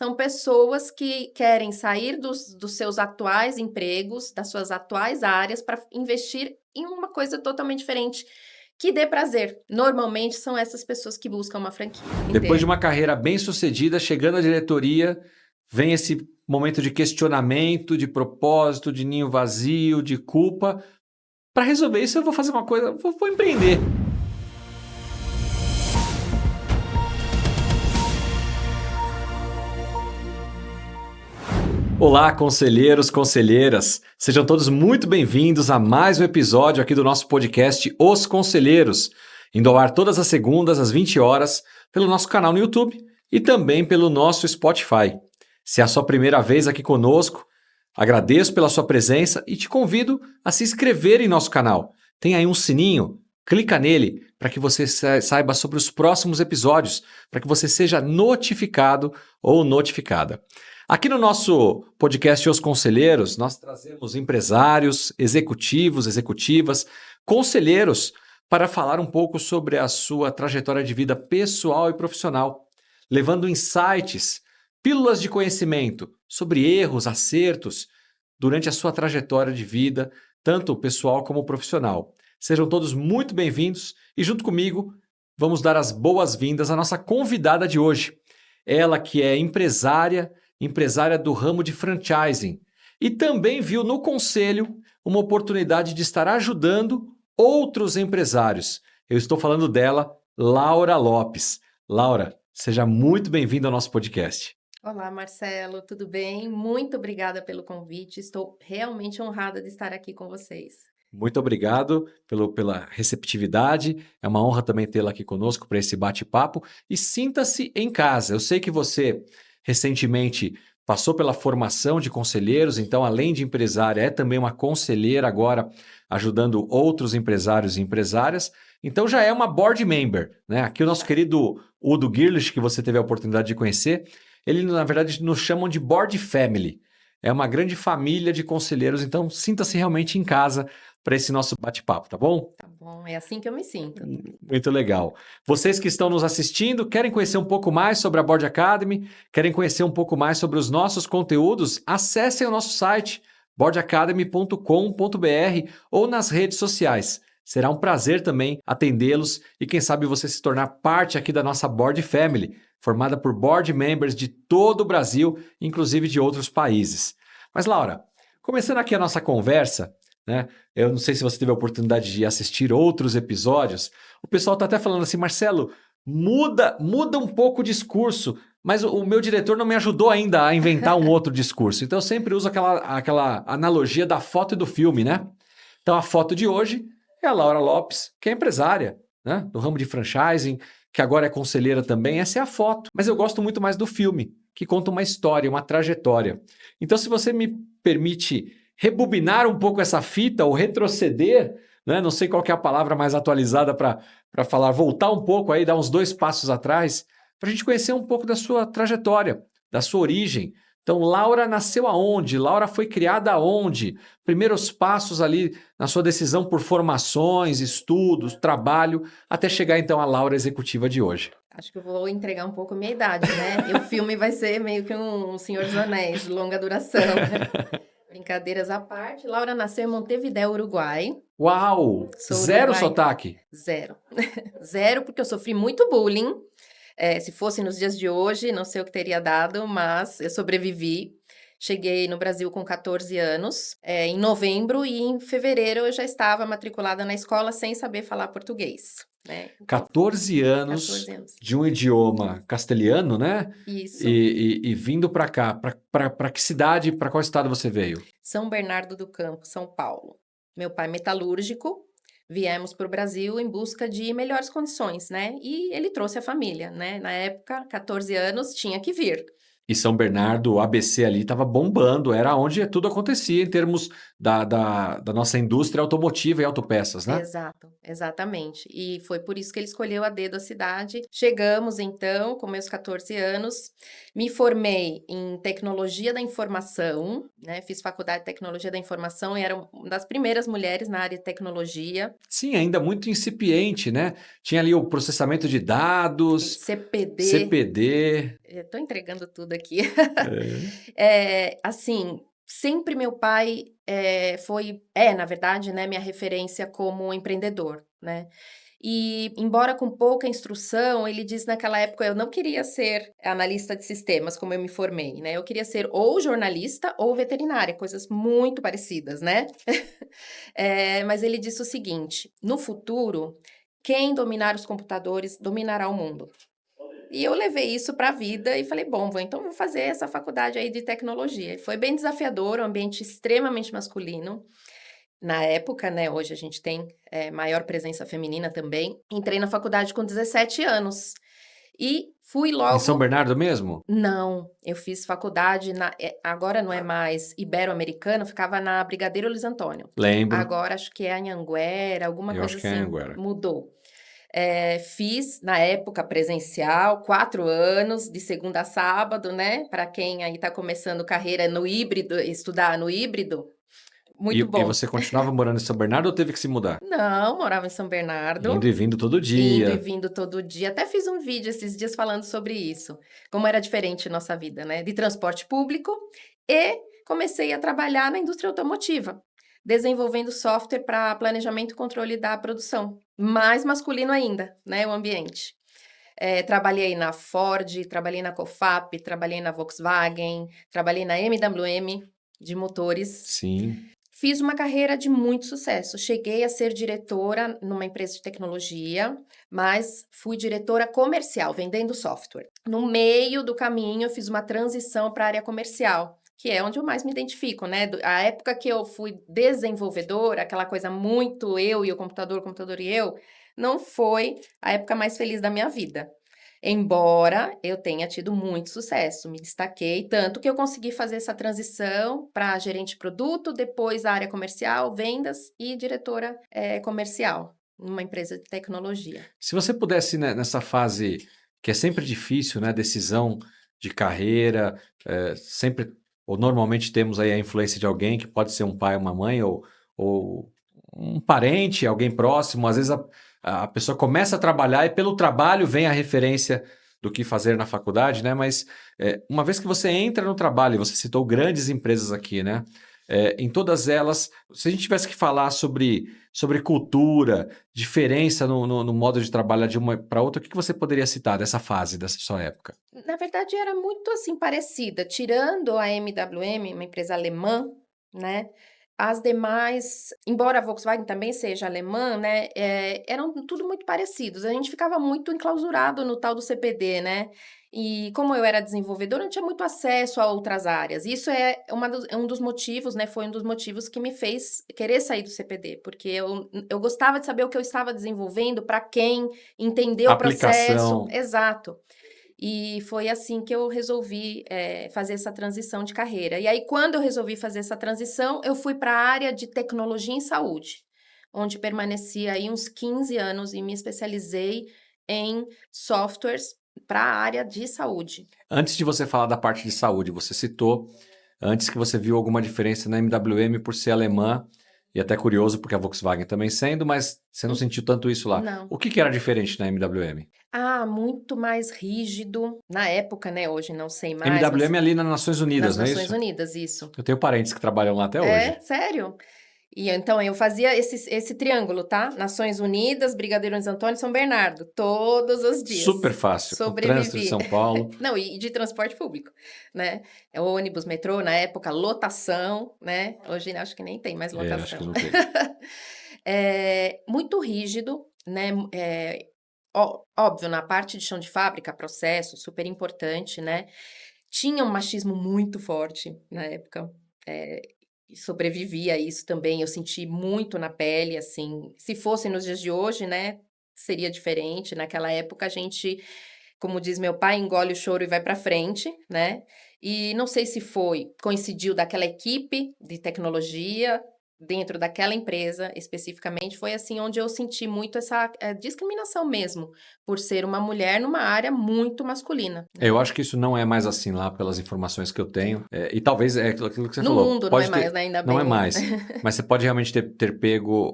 são pessoas que querem sair dos seus atuais empregos, das suas atuais áreas, para investir em uma coisa totalmente diferente, que dê prazer. Normalmente são essas pessoas que buscam uma franquia. Depois de Entende? uma carreira bem sucedida, chegando à diretoria, vem esse momento de questionamento, de propósito, de ninho vazio, de culpa. Para resolver isso, eu vou fazer uma coisa, vou empreender. Olá, conselheiros, conselheiras. Sejam todos muito bem-vindos a mais um episódio aqui do nosso podcast Os Conselheiros, indo ao ar todas as segundas às 20 horas pelo nosso canal no YouTube e também pelo nosso Spotify. Se é a sua primeira vez aqui conosco, agradeço pela sua presença e te convido a se inscrever em nosso canal. Tem aí um sininho, clica nele para que você saiba sobre os próximos episódios, para que você seja notificado ou notificada. Aqui no nosso podcast Os Conselheiros, nós trazemos empresários, executivos, executivas, conselheiros para falar um pouco sobre a sua trajetória de vida pessoal e profissional, levando insights, pílulas de conhecimento sobre erros, acertos durante a sua trajetória de vida, tanto pessoal como profissional. Sejam todos muito bem-vindos e junto comigo vamos dar as boas-vindas à nossa convidada de hoje. Ela que é empresária do ramo de franchising e também viu no conselho uma oportunidade de estar ajudando outros empresários. Eu estou falando dela, Laura Lopes. Laura, seja muito bem-vinda ao nosso podcast. Olá, Marcelo, tudo bem? Muito obrigada pelo convite. Estou realmente honrada de estar aqui com vocês. Muito obrigado pela receptividade. É uma honra também tê-la aqui conosco para esse bate-papo. E sinta-se em casa. Eu sei que você recentemente passou pela formação de conselheiros, então, além de empresária, é também uma conselheira agora, ajudando outros empresários e empresárias. Então, já é uma board member, né? Aqui o nosso querido Udo Girlich, que você teve a oportunidade de conhecer, ele, na verdade, nos chamam de board family. É uma grande família de conselheiros, então sinta-se realmente em casa para esse nosso bate-papo, tá bom? Tá bom, é assim que eu me sinto. Muito legal. Vocês que estão nos assistindo, querem conhecer um pouco mais sobre a Board Academy? Querem conhecer um pouco mais sobre os nossos conteúdos? Acessem o nosso site boardacademy.com.br ou nas redes sociais. Será um prazer também atendê-los e quem sabe você se tornar parte aqui da nossa Board Family, formada por board members de todo o Brasil, inclusive de outros países. Mas Laura, começando aqui a nossa conversa, né? Eu não sei se você teve a oportunidade de assistir outros episódios. O pessoal está até falando assim, Marcelo, muda um pouco o discurso, mas o meu diretor não me ajudou ainda a inventar um outro discurso. Então eu sempre uso aquela analogia da foto e do filme, né? Então a foto de hoje é a Laura Lopes, que é empresária, né? Do ramo de franchising, que agora é conselheira também. Essa é a foto. Mas eu gosto muito mais do filme, que conta uma história, uma trajetória. Então se você me permite rebobinar um pouco essa fita ou retroceder, né? Não sei qual que é a palavra mais atualizada para falar, voltar um pouco aí, dar uns 2 passos atrás, para a gente conhecer um pouco da sua trajetória, da sua origem. Então, Laura nasceu aonde? Laura foi criada aonde? Primeiros passos ali na sua decisão por formações, estudos, trabalho, até chegar então à Laura executiva de hoje. Acho que eu vou entregar um pouco a minha idade, né? E o filme vai ser meio que um Senhor dos Anéis, de longa duração, né? Brincadeiras à parte, Laura nasceu em Montevidéu, Uruguai. Uau! Sou Zero uruguai... sotaque? Zero. Zero, porque eu sofri muito bullying. Se fosse nos dias de hoje, não sei o que teria dado, mas eu sobrevivi. Cheguei no Brasil com 14 anos, em novembro, e em fevereiro eu já estava matriculada na escola sem saber falar português. Né? Então, 14 anos 14 anos de um idioma castelhano, né? Isso. E vindo para cá, para que cidade, para qual estado você veio? São Bernardo do Campo, São Paulo. Meu pai metalúrgico, viemos para o Brasil em busca de melhores condições, né? E ele trouxe a família, né? Na época, 14 anos, tinha que vir. E São Bernardo, o ABC ali estava bombando, era onde tudo acontecia em termos da nossa indústria automotiva e autopeças, né? Exato, exatamente. E foi por isso que ele escolheu a dedo a cidade. Chegamos então, com meus 14 anos, me formei em tecnologia da informação, né? Fiz faculdade de tecnologia da informação e era uma das primeiras mulheres na área de tecnologia. Sim, ainda muito incipiente, né? Tinha ali o processamento de dados, CPD. CPD. Estou entregando tudo aqui. aqui. Assim, sempre meu pai na verdade, né, minha referência como empreendedor, né? E, embora com pouca instrução, ele disse naquela época eu não queria ser analista de sistemas, como eu me formei, né? Eu queria ser ou jornalista ou veterinária, coisas muito parecidas, né? Mas ele disse o seguinte: no futuro, quem dominar os computadores dominará o mundo. E eu levei isso para a vida e falei, bom, então vou fazer essa faculdade aí de tecnologia. E foi bem desafiador, um ambiente extremamente masculino. Na época, né, hoje a gente tem maior presença feminina também. Entrei na faculdade com 17 anos e fui Em São logo... Bernardo mesmo? Não, eu fiz faculdade, agora não é mais Ibero-Americana, ficava na Brigadeiro Luiz Antônio. Lembro. Agora acho que é Anhanguera, alguma Eu coisa acho que é assim, Anhanguera. mudou. Fiz, na época, presencial, 4 anos, de segunda a sábado, né? Para quem aí está começando carreira no híbrido, estudar no híbrido, muito E bom. você continuava morando em São Bernardo ou teve que se mudar? Não, morava em São Indo Bernardo, e vindo todo indo e dia. vindo todo dia. Até fiz um vídeo esses dias falando sobre isso, como era diferente nossa vida, né? De transporte público, e comecei a trabalhar na indústria automotiva, desenvolvendo software para planejamento e controle da produção. Mais masculino ainda, né? O ambiente. Trabalhei na Ford, trabalhei na Cofap, trabalhei na Volkswagen, trabalhei na MWM de motores. Sim. Fiz uma carreira de muito sucesso. Cheguei a ser diretora numa empresa de tecnologia, mas fui diretora comercial, vendendo software. No meio do caminho, eu fiz uma transição para a área comercial, que é onde eu mais me identifico, né? A época que eu fui desenvolvedora, aquela coisa muito eu e o computador e eu, não foi a época mais feliz da minha vida. Embora eu tenha tido muito sucesso, me destaquei, tanto que eu consegui fazer essa transição para gerente de produto, depois a área comercial, vendas e diretora comercial, numa empresa de tecnologia. Se você pudesse, né, nessa fase que é sempre difícil, né, decisão de carreira, sempre ou normalmente temos aí a influência de alguém que pode ser um pai, uma mãe ou um parente, alguém próximo. Às vezes a pessoa começa a trabalhar e pelo trabalho vem a referência do que fazer na faculdade, né? Mas uma vez que você entra no trabalho, você citou grandes empresas aqui, né? Em todas elas, se a gente tivesse que falar sobre cultura, diferença no modo de trabalhar de uma para outra, o que você poderia citar dessa fase, dessa sua época? Na verdade, era muito assim parecida, tirando a MWM, uma empresa alemã, né? As demais, embora a Volkswagen também seja alemã, né, eram tudo muito parecidos. A gente ficava muito enclausurado no tal do CPD, né? E como eu era desenvolvedora, não tinha muito acesso a outras áreas. Isso é um dos motivos, né? Foi um dos motivos que me fez querer sair do CPD, porque eu gostava de saber o que eu estava desenvolvendo, para quem, entender o processo. Aplicação. Exato. E foi assim que eu resolvi fazer essa transição de carreira. E aí, quando eu resolvi fazer essa transição, eu fui para a área de tecnologia em saúde, onde permaneci aí uns 15 anos e me especializei em softwares para a área de saúde. Antes de você falar da parte de saúde, você citou antes que você viu alguma diferença na MWM por ser alemã, e até curioso porque a Volkswagen também sendo, mas você não sentiu tanto isso lá. Não. O que era diferente na MWM? Ah, muito mais rígido. Na época, né? Hoje não sei mais, mas MWM é ali nas Nações Unidas, nas não é Nações isso? Unidas, isso. Eu tenho parentes que trabalham lá até hoje. Sério? E então eu fazia esse triângulo, tá? Nações Unidas, Brigadeiro Luiz Antônio e São Bernardo, todos os dias. Super fácil, com o trânsito de Sobrevivi. São Paulo. Não, e de transporte público, né? Ônibus, metrô, na época, lotação, né? Hoje acho que nem tem mais Acho que lotação. não tem. Muito rígido, né? Óbvio, na parte de chão de fábrica, processo, super importante, né? Tinha um machismo muito forte na época. E sobrevivi a isso também, eu senti muito na pele, assim, se fosse nos dias de hoje, né, seria diferente. Naquela época a gente, como diz meu pai, engole o choro e vai para frente, né? E não sei se coincidiu daquela equipe de tecnologia dentro daquela empresa especificamente, foi assim onde eu senti muito essa discriminação mesmo, por ser uma mulher numa área muito masculina, Eu né? acho que isso não é mais assim lá pelas informações que eu tenho. E talvez é aquilo que você No falou. mundo não é Pode mais, ter. né? Ainda Não é bem. mais. Mas você pode realmente ter pego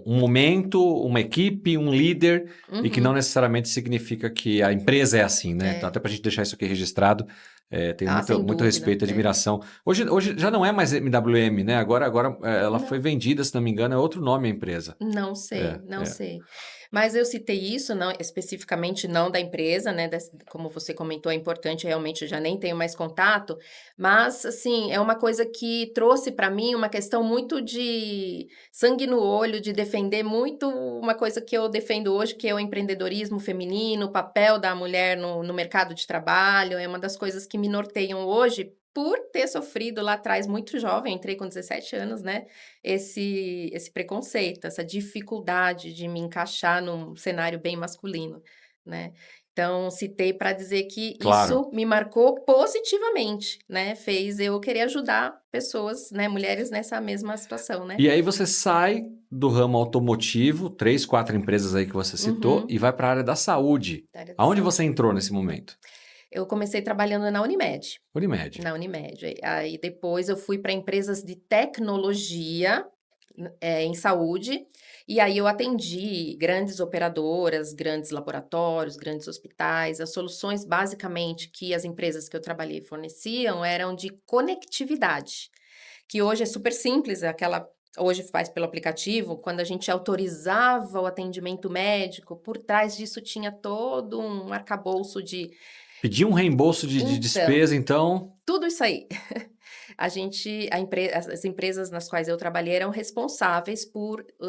um momento, uma equipe, um líder, e que não Uhum. necessariamente significa que a empresa é assim, né? Então, É. até para a gente deixar isso aqui registrado, Tenho Ah, sem muito dúvida. respeito e admiração. Hoje já não é mais MWM, né? Agora ela foi Não. vendida, se não me engano, é outro nome a empresa. Não sei, É, não é. sei. Mas eu citei isso, não especificamente não da empresa, né, como você comentou, é importante, realmente eu já nem tenho mais contato, mas, assim, é uma coisa que trouxe para mim uma questão muito de sangue no olho, de defender muito uma coisa que eu defendo hoje, que é o empreendedorismo feminino, o papel da mulher no mercado de trabalho, é uma das coisas que me norteiam hoje, por ter sofrido lá atrás, muito jovem, entrei com 17 anos, né, esse preconceito, essa dificuldade de me encaixar num cenário bem masculino, né. Então citei para dizer que Claro. isso me marcou positivamente, né, fez eu querer ajudar pessoas, né, mulheres nessa mesma situação, né. E aí você sai do ramo automotivo, 3, 4 empresas aí que você citou, e Uhum, vai para a área da saúde. da área da Aonde você saúde. entrou nesse momento? Eu comecei trabalhando na Unimed, Unimed. aí depois eu fui para empresas de tecnologia em saúde, e aí eu atendi grandes operadoras, grandes laboratórios, grandes hospitais. As soluções, basicamente, que as empresas que eu trabalhei forneciam eram de conectividade, que hoje é super simples, hoje faz pelo aplicativo, quando a gente autorizava o atendimento médico, por trás disso tinha todo um arcabouço de Pedir um reembolso de então, despesa, então. tudo isso aí. As empresas nas quais eu trabalhei eram responsáveis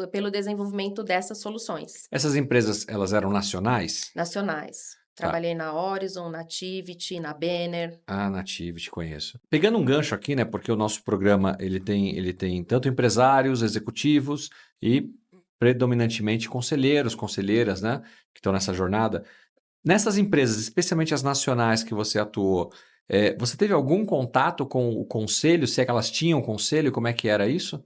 pelo desenvolvimento dessas soluções Essas empresas, elas eram nacionais? nacionais. Tá. Trabalhei na Horizon, na Tivity, na Benner. Ah, Native, te conheço. Pegando um gancho aqui, né, porque o nosso programa ele tem tanto empresários, executivos e predominantemente conselheiros, conselheiras, né, que estão nessa jornada. Nessas empresas, especialmente as nacionais que você atuou, você teve algum contato com o conselho? Se é que elas tinham conselho, como é que era isso?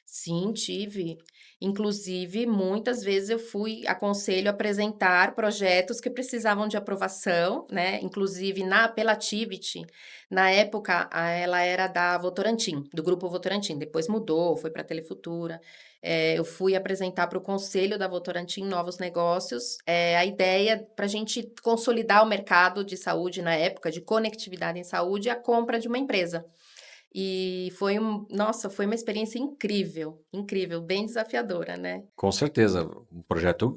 Sim, tive. Inclusive, muitas vezes eu fui a conselho apresentar projetos que precisavam de aprovação, né? Inclusive pela Tivity, na época ela era da Votorantim, do grupo Votorantim, depois mudou, foi para a Telefutura. Eu fui apresentar para o conselho da Votorantim novos negócios, a ideia para a gente consolidar o mercado de saúde na época, de conectividade em saúde, a compra de uma empresa. E nossa, foi uma experiência incrível, incrível, bem desafiadora, né. Com certeza, um projeto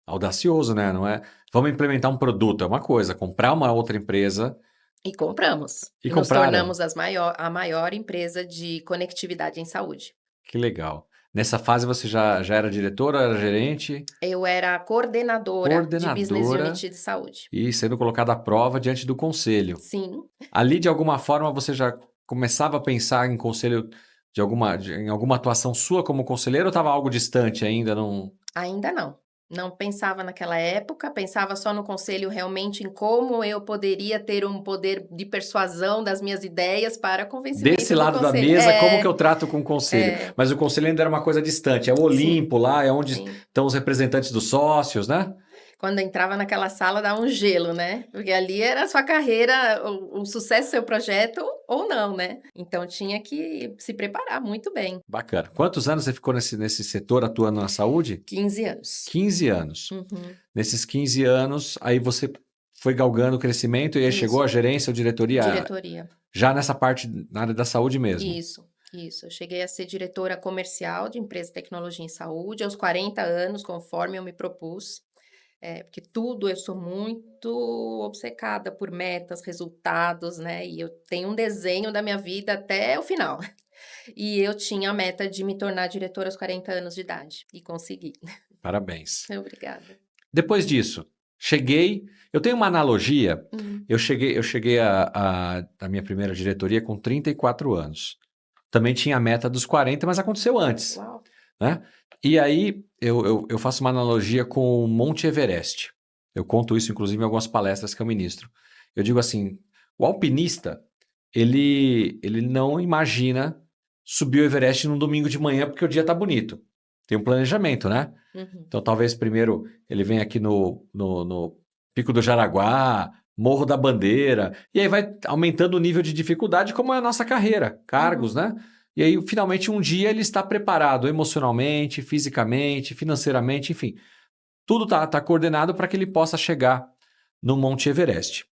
audacioso, né? Não é? Vamos implementar um produto, é uma coisa, comprar uma outra empresa E compramos, e e nos compraram. tornamos a maior empresa de conectividade em saúde. Que legal. Nessa fase você já era diretora, era gerente, Eu era coordenadora de Business coordenadora Unit de saúde. e sendo colocada à prova diante do conselho. Sim, Ali, de alguma forma, você já começava a pensar em conselho em alguma atuação sua como conselheiro ou estava algo distante ainda? Não... ainda não. Não pensava naquela época, pensava só no conselho realmente em como eu poderia ter um poder de persuasão das minhas ideias para Desse convencimento do lado da conselho. mesa, como que eu trato com o conselho? É, Mas o conselho ainda era uma coisa distante. É o sim, Olimpo lá, é onde sim. estão os representantes dos sócios, né? Quando entrava naquela sala dá um gelo, né, porque ali era a sua carreira, o sucesso do seu projeto ou não, né. Então tinha que se preparar muito bem. Bacana. Quantos anos você ficou nesse setor atuando na saúde? 15 anos. 15 anos. Uhum. Nesses 15 anos, aí você foi galgando o crescimento e aí chegou Isso, a gerência ou diretoria diretoria. já nessa parte na área da saúde mesmo. Isso. Eu cheguei a ser diretora comercial de empresa de tecnologia em saúde aos 40 anos, conforme eu me propus. Porque tudo eu sou muito obcecada por metas, resultados, né, e eu tenho um desenho da minha vida até o final. E eu tinha a meta de me tornar diretora aos 40 anos de idade, e consegui. Parabéns. Obrigada. Depois disso, cheguei. Eu tenho uma analogia. Hum. Eu cheguei à minha primeira diretoria com 34 anos. Também tinha a meta dos 40, mas aconteceu antes, Uau! né? E aí eu faço uma analogia com o Monte Everest. Eu conto isso, inclusive, em algumas palestras que eu ministro. Eu digo assim: o alpinista, ele não imagina subir o Everest num domingo de manhã porque o dia tá bonito. Tem um planejamento, né? Uhum. Então, talvez primeiro ele venha aqui no Pico do Jaraguá, Morro da Bandeira, e aí vai aumentando o nível de dificuldade, como é a nossa carreira, cargos, Uhum. né? E aí, finalmente, um dia ele está preparado emocionalmente, fisicamente, financeiramente, enfim. Tudo tá coordenado para que ele possa chegar no Monte Everest.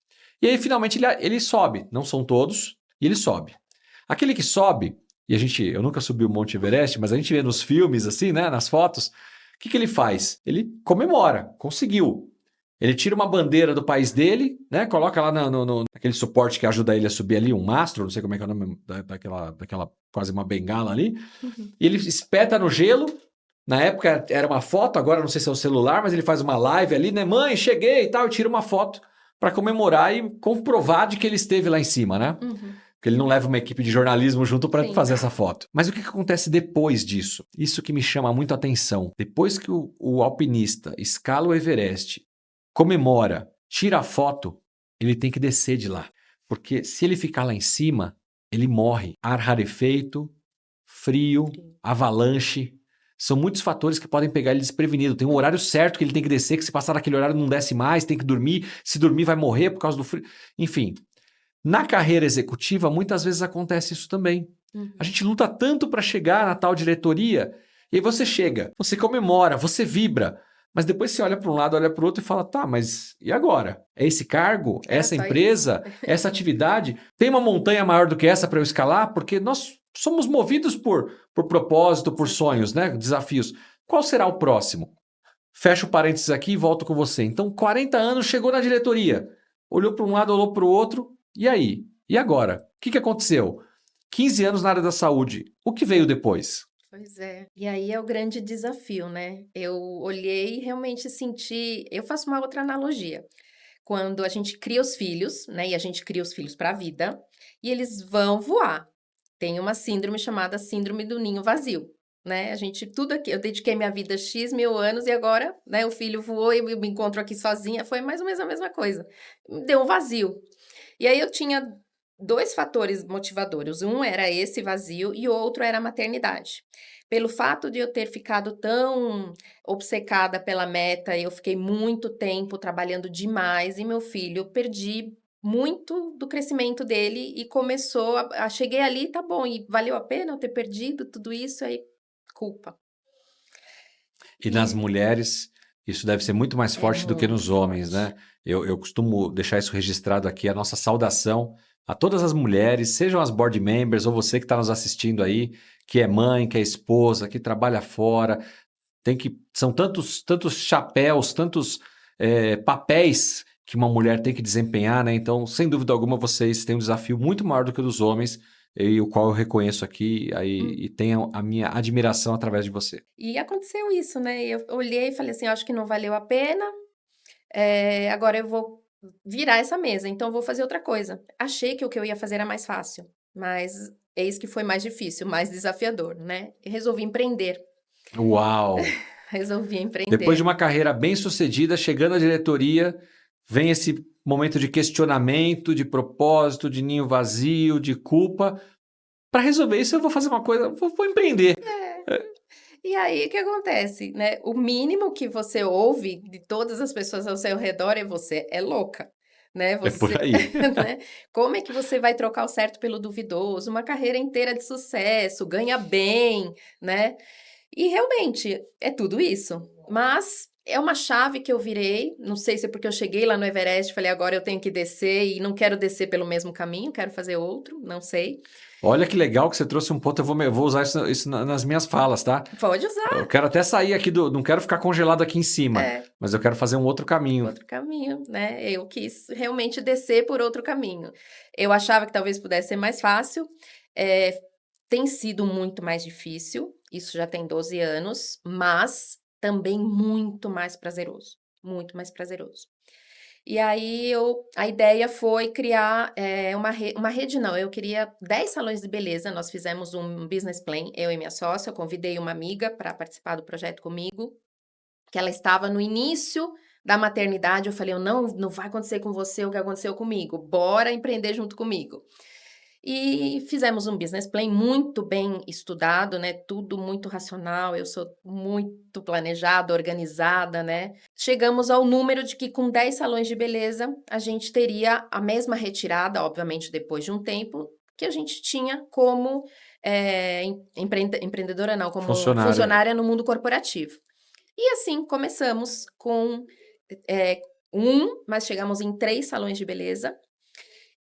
E aí, finalmente, ele sobe. Não são todos, e ele sobe. Aquele que sobe, eu nunca subi o Monte Everest, mas a gente vê nos filmes, assim, né, nas fotos, o que ele faz? Ele comemora, conseguiu. Ele tira uma bandeira do país dele, né? Coloca lá naquele suporte que ajuda ele a subir ali, um mastro, não sei como é que é o nome daquela quase uma bengala ali. Uhum. E ele espeta no gelo. Na época era uma foto, agora não sei se é o celular, mas ele faz uma live ali, né? Mãe, cheguei e tal, e tira uma foto para comemorar e comprovar de que ele esteve lá em cima, né? Uhum. Porque ele não leva uma equipe de jornalismo junto para Sim. fazer essa foto. Mas o que acontece depois disso? Isso que me chama muito a atenção. Depois que o alpinista escala o Everest, comemora, tira a foto, ele tem que descer de lá. Porque se ele ficar lá em cima, ele morre. Ar rarefeito, frio, avalanche. São muitos fatores que podem pegar ele desprevenido. Tem um horário certo que ele tem que descer, que se passar daquele horário não desce mais, tem que dormir. Se dormir vai morrer por causa do frio. Enfim, na carreira executiva, muitas vezes acontece isso também. Uhum. A gente luta tanto para chegar na tal diretoria, e aí você chega, você comemora, você vibra, mas depois você olha para um lado, olha para o outro e fala, tá, mas e agora? É esse cargo? É Era essa só empresa? Essa atividade? Tem uma montanha maior do que essa para eu escalar? Porque nós somos movidos por propósito, por sonhos, né? Desafios. Qual será o próximo? Fecho parênteses aqui e volto com você. Então, 40 anos, chegou na diretoria. Olhou para um lado, olhou para o outro. E aí? E agora? O que aconteceu? 15 anos na área da saúde. O que veio depois? Pois é. E aí é o grande desafio, né? Eu olhei e realmente senti. Eu faço uma outra analogia. Quando a gente cria os filhos, né? E a gente cria os filhos para a vida, e eles vão voar. Tem uma síndrome chamada síndrome do ninho vazio, né? A gente, tudo aqui, eu dediquei minha vida X mil anos e agora, né, o filho voou e eu me encontro aqui sozinha, foi mais ou menos a mesma coisa. Deu um vazio. E aí eu tinha dois fatores motivadores. Um era esse vazio e o outro era a maternidade. Pelo fato de eu ter ficado tão obcecada pela meta, eu fiquei muito tempo trabalhando demais e meu filho, eu perdi muito do crescimento dele e começou cheguei ali, tá bom, e valeu a pena eu ter perdido tudo isso? Aí, culpa. E nas E mulheres, isso deve ser muito mais é forte do que muito nos homens, né? forte. Eu costumo deixar isso registrado aqui, a nossa saudação a todas as mulheres, sejam as board members ou você que está nos assistindo aí, que é mãe, que é esposa, que trabalha fora, são tantos chapéus, tantos papéis que uma mulher tem que desempenhar, né? Então, sem dúvida alguma, vocês têm um desafio muito maior do que o dos homens, e o qual eu reconheço aqui aí, e tenho a minha admiração através de você. E aconteceu isso, né, eu olhei e falei assim: "Eu acho que não valeu a pena, agora eu vou virar essa mesa, então eu vou fazer outra coisa". Achei que o que eu ia fazer era mais fácil, mas eis que foi mais difícil, mais desafiador, né. E resolvi empreender, Uau! resolvi Depois de empreender. uma carreira bem-sucedida, chegando à diretoria, vem esse momento de questionamento, de propósito, de ninho vazio, de culpa. Para resolver isso, eu vou fazer uma coisa, vou empreender. É. E aí, o que acontece, né, o mínimo que você ouve de todas as pessoas ao seu redor é: "Você é louca", né, É por você aí. né, "Como é que você vai trocar o certo pelo duvidoso? Uma carreira inteira de sucesso, ganha bem", né. E realmente, é tudo isso. Mas é uma chave que eu virei, não sei se é porque eu cheguei lá no Everest e falei: "Agora eu tenho que descer", e não quero descer pelo mesmo caminho, quero fazer outro, não sei. Olha que legal que você trouxe um ponto, eu vou usar isso nas minhas falas, tá? Pode Eu usar. quero até sair aqui não quero ficar congelado aqui em cima, É. mas eu quero fazer um outro caminho. Outro caminho, né, eu quis realmente descer por outro caminho. Eu achava que talvez pudesse ser mais fácil, eh, tem sido muito mais difícil, isso já tem 12 anos, mas também muito mais prazeroso. E aí a ideia foi criar, uma rede não, eu queria 10 salões de beleza, nós fizemos um business plan, eu e minha sócia, eu convidei uma amiga para participar do projeto comigo, que ela estava no início da maternidade, eu falei: "Eu não vai acontecer com você o que aconteceu comigo, bora empreender junto comigo". E fizemos um business plan muito bem estudado, né, tudo muito racional, eu sou muito planejada, organizada, né. Chegamos ao número de que com 10 salões de beleza, a gente teria a mesma retirada, obviamente depois de um tempo, que a gente tinha como, empreendedora não, como Funcionária. funcionária no mundo corporativo. E assim começamos com, eh, 1, mas chegamos em 3 salões de beleza,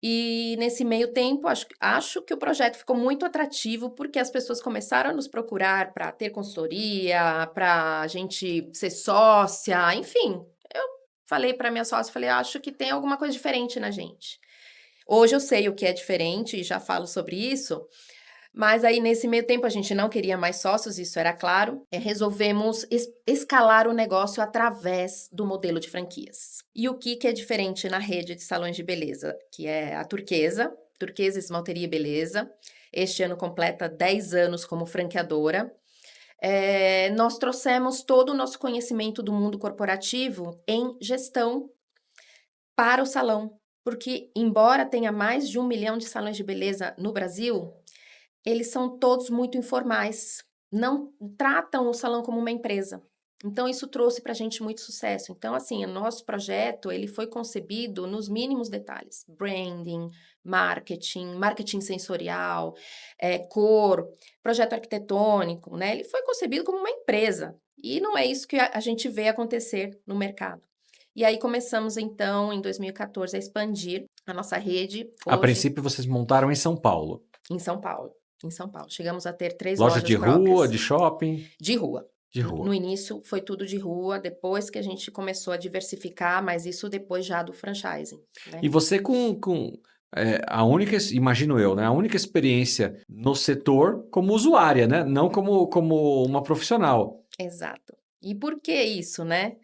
E nesse meio tempo, acho que o projeto ficou muito atrativo, porque as pessoas começaram a nos procurar para ter consultoria, para a gente ser sócia, enfim. Eu falei para minha sócia, falei: "Acho que tem alguma coisa diferente na gente". Hoje eu sei o que é diferente e já falo sobre isso, mas aí nesse meio tempo a gente não queria mais sócios, isso era claro. Resolvemos escalar o negócio através do modelo de franquias. E o que é diferente na rede de salões de beleza? Que é a Turquesa, Turquesa Esmalteria e Beleza. Este ano completa 10 anos como franqueadora. Nós trouxemos todo o nosso conhecimento do mundo corporativo em gestão para o salão. Porque, embora tenha mais de 1 milhão de salões de beleza no Brasil, eles são todos muito informais, não tratam o salão como uma empresa. Então isso trouxe para a gente muito sucesso. Então, assim, o nosso projeto, ele foi concebido nos mínimos detalhes: branding, marketing sensorial, cor, projeto arquitetônico, né? Ele foi concebido como uma empresa, e não é isso que a gente vê acontecer no mercado. E aí começamos então, em 2014, a expandir a nossa rede, A hoje princípio, vocês montaram em São Paulo. em São Paulo. Em São Paulo. Chegamos a ter 3 Loja lojas de rua, próprias de shopping, de rua. de No rua. início foi tudo de rua, depois que a gente começou a diversificar, mas isso depois já do franchising, né. E você a única, imagino eu, né? A única experiência no setor como usuária, né? Não como uma profissional. Exato. E por que isso, né?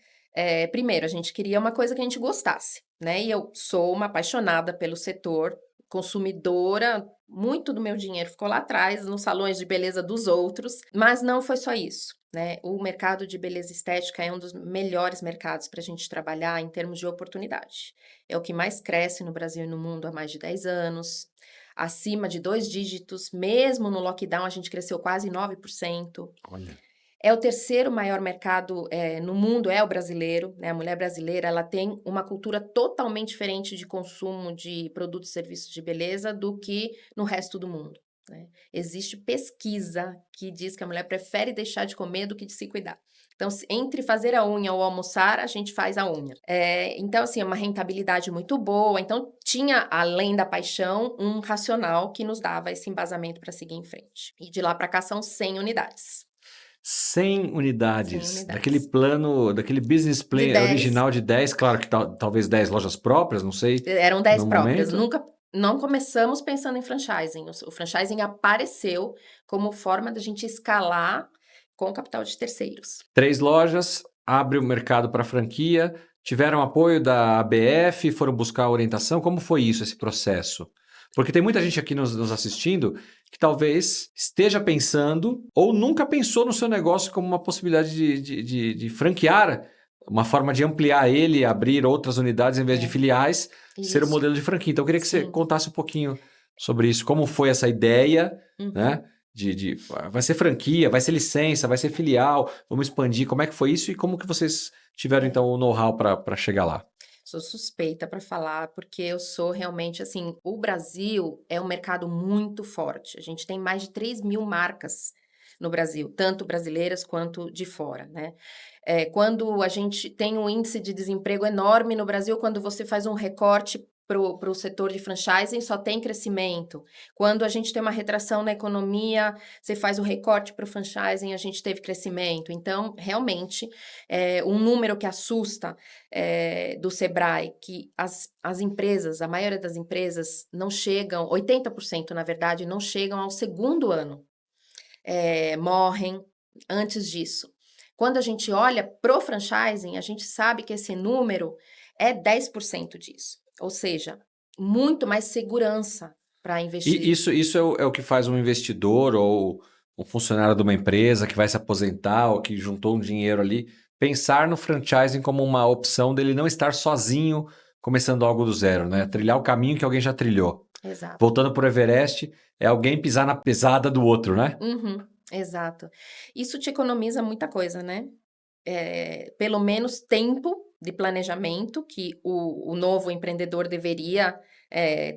Primeiro, a gente queria uma coisa que a gente gostasse, né? E eu sou uma apaixonada pelo setor, consumidora, muito do meu dinheiro ficou lá atrás, nos salões de beleza dos outros, mas não foi só isso, né? O mercado de beleza estética é um dos melhores mercados para a gente trabalhar em termos de oportunidade. É o que mais cresce no Brasil e no mundo há mais de 10 anos, acima de 2 dígitos, mesmo no lockdown a gente cresceu quase 9%. Olha. É o terceiro maior mercado, no mundo, é o brasileiro, né, a mulher brasileira, ela tem uma cultura totalmente diferente de consumo de produtos e serviços de beleza do que no resto do mundo, né. Existe pesquisa que diz que a mulher prefere deixar de comer do que de se cuidar. Então, se entre fazer a unha ou almoçar, a gente faz a unha. Então, assim, é uma rentabilidade muito boa, então tinha, além da paixão, um racional que nos dava esse embasamento para seguir em frente. E de lá para cá são 100 unidades. 100 100 unidades daquele unidades. plano, daquele business De plan 10, original de 10, claro que talvez 10 lojas próprias, não sei, eram 10 no próprias, momento. nunca não começamos pensando em franchising, o franchising apareceu como forma da gente escalar com capital de terceiros. 3 lojas, abre o mercado para franquia, tiveram apoio da ABF, foram buscar orientação, como foi isso, esse processo? Porque tem muita gente aqui nos assistindo que talvez esteja pensando ou nunca pensou no seu negócio como uma possibilidade de franquear, uma forma de ampliar ele, abrir outras unidades em vez de É, filiais, ser o isso, modelo de franquia. Então eu queria que você sim. contasse um pouquinho sobre isso, como foi essa ideia, Uhum. né? Vai ser franquia, vai ser licença, vai ser filial, vamos expandir. Como é que foi isso e como que vocês tiveram, É. então, o know-how para chegar lá? Sou suspeita para falar, porque eu sou realmente assim, o Brasil é um mercado muito forte. A gente tem mais de 3.000 marcas no Brasil, tanto brasileiras quanto de fora, né? Quando a gente tem um índice de desemprego enorme no Brasil, quando você faz um recorte para o setor de franchising, só tem crescimento. Quando a gente tem uma retração na economia, você faz o recorte para o franchising, a gente teve crescimento. Então, realmente, um número que assusta do Sebrae, que as empresas, a maioria das empresas não chegam, 80% na verdade, não chegam ao segundo ano, morrem antes disso. Quando a gente olha pro franchising, a gente sabe que esse número é 10% disso, ou seja, muito mais segurança para E investir. isso é o que faz um investidor ou um funcionário de uma empresa que vai se aposentar ou que juntou um dinheiro ali, pensar no franchising como uma opção dele não estar sozinho começando algo do zero, né? Uhum, Trilhar o caminho que alguém já trilhou. exato. Voltando para o Everest, é alguém pisar na pesada do outro, né? Uhum, exato. Isso te economiza muita coisa, né? Pelo menos tempo de planejamento, que o novo empreendedor deveria,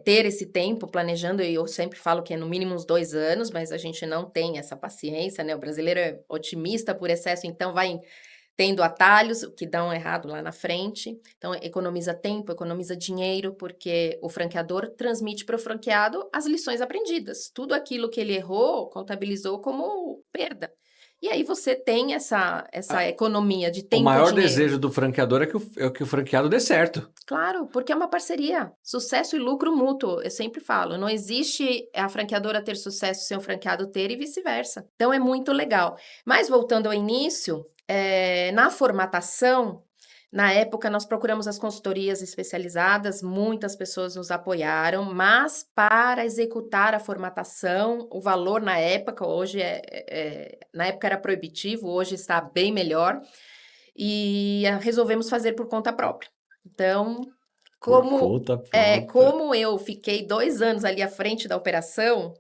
ter esse tempo planejando, e eu sempre falo que é no mínimo uns 2 anos, mas a gente não tem essa paciência, né, o brasileiro é otimista por excesso, então vai tendo atalhos que dão errado lá na frente. Então, economiza tempo, economiza dinheiro, porque o franqueador transmite para o franqueado as lições aprendidas. Tudo aquilo que ele errou, contabilizou como perda. E aí você tem essa economia de O tempo e maior dinheiro. desejo do franqueador é que o franqueado dê certo. Claro, porque é uma parceria. Sucesso e lucro mútuo, eu sempre falo. Não existe a franqueadora ter sucesso sem o franqueado ter e vice-versa. Então é muito legal. Mas voltando ao início, na formatação, na época nós procuramos as consultorias especializadas, muitas pessoas nos apoiaram, mas para executar a formatação, o valor na época, hoje na época era proibitivo, hoje está bem melhor, e resolvemos fazer por conta própria. Então, Por conta própria. como eu fiquei 2 anos ali à frente da operação,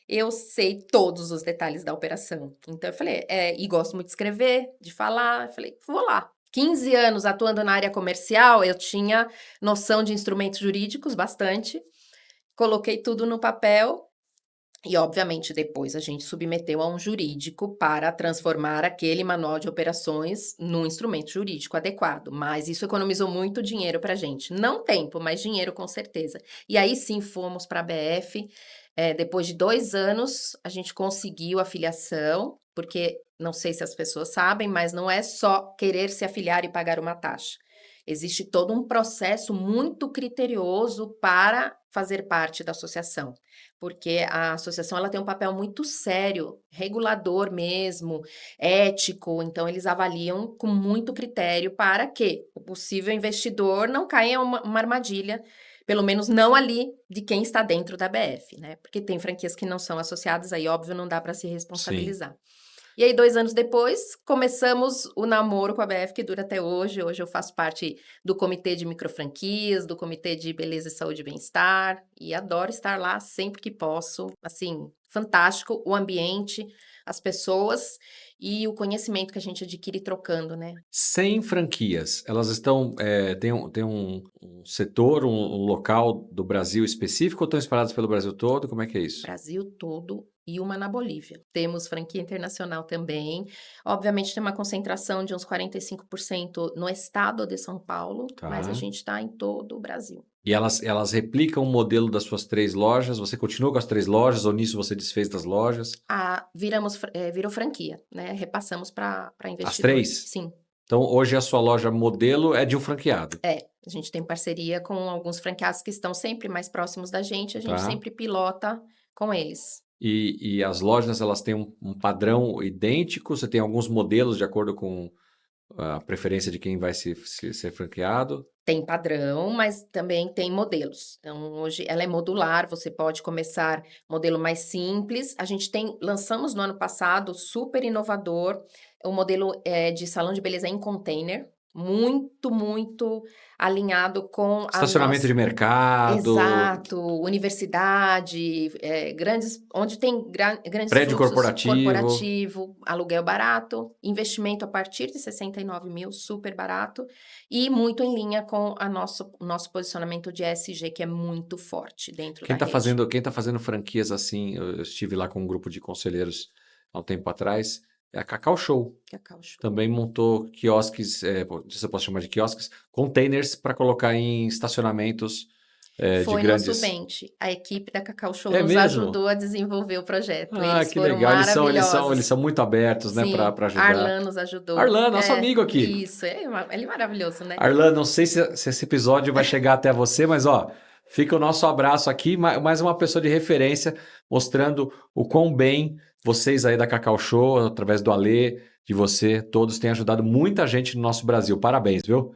eu sei todos os detalhes da operação. Então eu falei, e gosto muito de escrever, de falar, eu falei: "Vou lá". 15 anos atuando na área comercial, eu tinha noção de instrumentos jurídicos, bastante, coloquei tudo no papel e, obviamente, depois a gente submeteu a um jurídico para transformar aquele manual de operações num instrumento jurídico adequado. Mas isso economizou muito dinheiro para a gente. Não tempo, mas dinheiro com certeza. E aí sim fomos para a BF. Depois de 2 anos, a gente conseguiu a filiação, porque não sei se as pessoas sabem, mas não é só querer se afiliar e pagar uma taxa. Existe todo um processo muito criterioso para fazer parte da associação, porque a associação ela tem um papel muito sério, regulador mesmo, ético, então eles avaliam com muito critério para que o possível investidor não caia em uma armadilha, pelo menos não ali de quem está dentro da BF, né? Porque tem franquias que não são associadas, aí óbvio não dá para se Sim. responsabilizar. E aí 2 anos depois, começamos o namoro com a BF que dura até hoje. Hoje eu faço parte do comitê de microfranquias, do comitê de beleza, saúde e bem-estar, e adoro estar lá sempre que posso. Assim, fantástico o ambiente, as pessoas e o conhecimento que a gente adquire trocando, né. 100 franquias, elas estão, tem um setor, um local do Brasil específico ou estão espalhadas pelo Brasil todo? Como é que é isso? Brasil todo e uma na Bolívia. Temos franquia internacional também. Obviamente tem uma concentração de uns 45% no estado de São Paulo, mas a Tá. gente está em todo o Brasil. E elas replicam o modelo das suas 3 lojas? Você continua com as 3 lojas ou nisso você desfez das lojas? Virou franquia, né, repassamos para As investidores. 3? Sim, Então hoje a sua loja modelo é de um franqueado, a gente tem parceria com alguns franqueados que estão sempre mais próximos da gente, a gente tá? sempre pilota com eles. E as lojas elas têm um padrão idêntico? Você tem alguns modelos de acordo com a preferência de quem vai ser franqueado? Tem padrão, mas também tem modelos. Então, hoje ela é modular, você pode começar modelo mais simples. A gente lançamos no ano passado, super inovador, o modelo de salão de beleza em container, muito, muito alinhado com a Estacionamento nossa. de mercado, Exato, universidade, grandes onde tem grandes prédio fluxos corporativo. corporativo, aluguel barato, investimento a partir de 69.000, super barato, e muito em linha com o nosso posicionamento de ESG, que é muito forte dentro da rede. Quem tá fazendo franquias assim, eu estive lá com um grupo de conselheiros há um tempo atrás, é a Cacau Show. Cacau Show. Também montou quiosques, não sei se eu posso chamar de quiosques, containers para colocar em estacionamentos de Foi nosso grandes. bench. A equipe da Cacau Show É nos mesmo? ajudou a desenvolver o projeto. Ah, Eles que foram legal. Eles maravilhosos. são muito abertos, né, Sim, para ajudar. Arlan nos ajudou. Arlan, nosso amigo aqui. Isso, ele é maravilhoso, né. Arlan, não sei se esse episódio vai chegar até você, mas ó, fica o nosso abraço aqui, mais uma pessoa de referência, mostrando o quão bem vocês aí da Cacau Show, através do Alê, de você, todos têm ajudado muita gente no nosso Brasil. Parabéns, viu?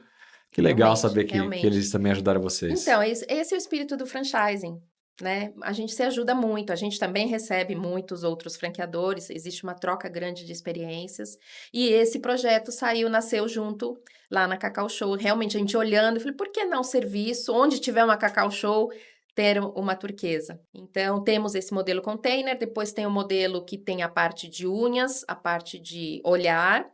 Que legal Realmente, saber que realmente. eles também ajudaram vocês. Então, esse é o espírito do franchising, né. A gente se ajuda muito, a gente também recebe muitos outros franqueadores, existe uma troca grande de experiências, e esse projeto nasceu junto lá na Cacau Show. Realmente, a gente olhando, eu falei: "Por que não serviço? Onde tiver uma Cacau Show, ter uma turquesa". Então, temos esse modelo container, depois tem o modelo que tem a parte de unhas, a parte de olhar,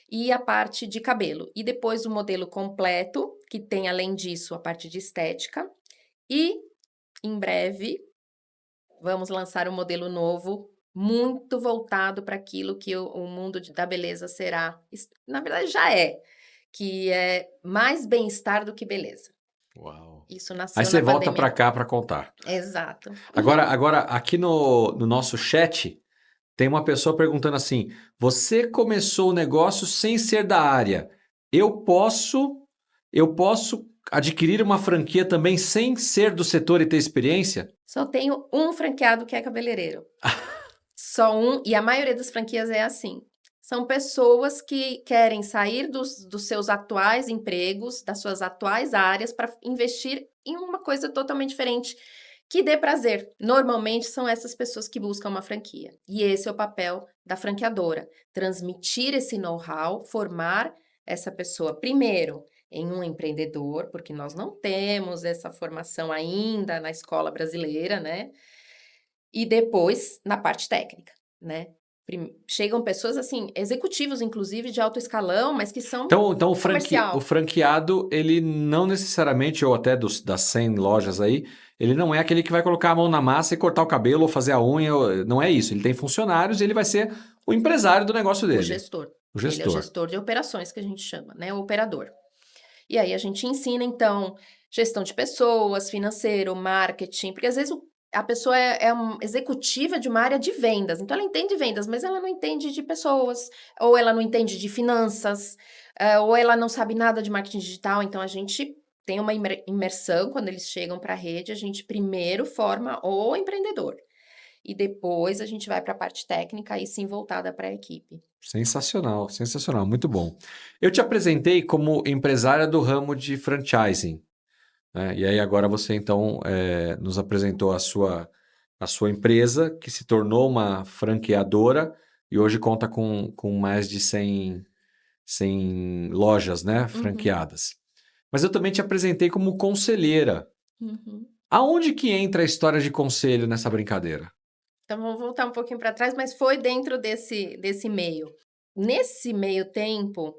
e a parte de cabelo. E depois o modelo completo, que tem além disso a parte de estética. E em breve vamos lançar um modelo novo, muito voltado para aquilo que o mundo da beleza será. Na verdade, já é, que é mais bem-estar do que beleza. Uau. Isso Aí nasceu você na volta para pandemia. cá para contar. Exato. Agora aqui no nosso chat, tem uma pessoa perguntando assim: você começou o negócio sem ser da área. Eu posso, eu posso adquirir uma franquia também sem ser do setor e ter experiência? Só tenho um franqueado que é cabeleireiro. Só um, e a maioria das franquias é assim. São pessoas que querem sair dos seus atuais empregos, das suas atuais áreas, para investir em uma coisa totalmente diferente, que dê prazer. Normalmente são essas pessoas que buscam uma franquia. E esse é o papel da franqueadora: transmitir esse know-how, formar essa pessoa, primeiro, em um empreendedor, porque nós não temos essa formação ainda na escola brasileira, né? E depois na parte técnica, né. Chegam pessoas, assim, executivos inclusive de alto escalão, mas que são Então o comercial. franqueado, ele não necessariamente, ou até das 100 lojas aí, ele não é aquele que vai colocar a mão na massa e cortar o cabelo ou fazer a unha, não é isso. Ele tem funcionários e ele vai ser o empresário do negócio O dele, gestor. o Ele é o gestor. gestor de operações que a gente chama, né, o operador. E aí a gente ensina então gestão de pessoas, financeiro, marketing, porque às vezes a pessoa é executiva de uma área de vendas, então ela entende vendas, mas ela não entende de pessoas, ou ela não entende de finanças, ou ela não sabe nada de marketing digital, então a gente tem uma imersão quando eles chegam para a rede, a gente primeiro forma o empreendedor, e depois a gente vai para a parte técnica, aí sim voltada para a equipe. Sensacional, sensacional, muito bom. Eu te apresentei como empresária do ramo de franchising, né? E aí agora você então nos apresentou a sua empresa, que se tornou uma franqueadora e hoje conta com mais de 100 lojas, né, Uhum, franqueadas. Mas eu também te apresentei como conselheira. uhum. Aonde que entra a história de conselho nessa brincadeira? Então vamos voltar um pouquinho para trás, mas foi dentro desse meio. Nesse meio tempo,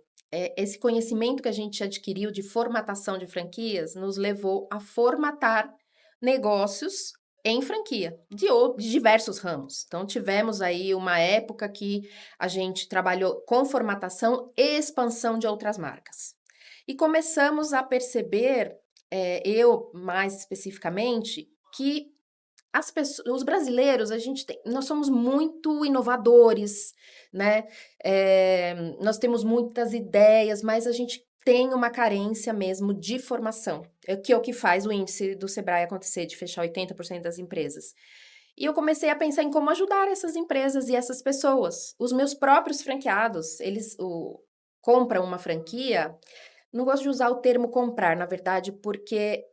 esse conhecimento que a gente adquiriu de formatação de franquias nos levou a formatar negócios em franquia, de diversos ramos. Então tivemos aí uma época que a gente trabalhou com formatação e expansão de outras marcas. E começamos a perceber, eu mais especificamente, que os brasileiros, nós somos muito inovadores, né, nós temos muitas ideias, mas a gente tem uma carência mesmo de formação, que é o que faz o índice do Sebrae acontecer, de fechar 80% das empresas. E eu comecei a pensar em como ajudar essas empresas e essas pessoas. Os meus próprios franqueados, eles compram uma franquia, não gosto de usar o termo comprar, na verdade, porque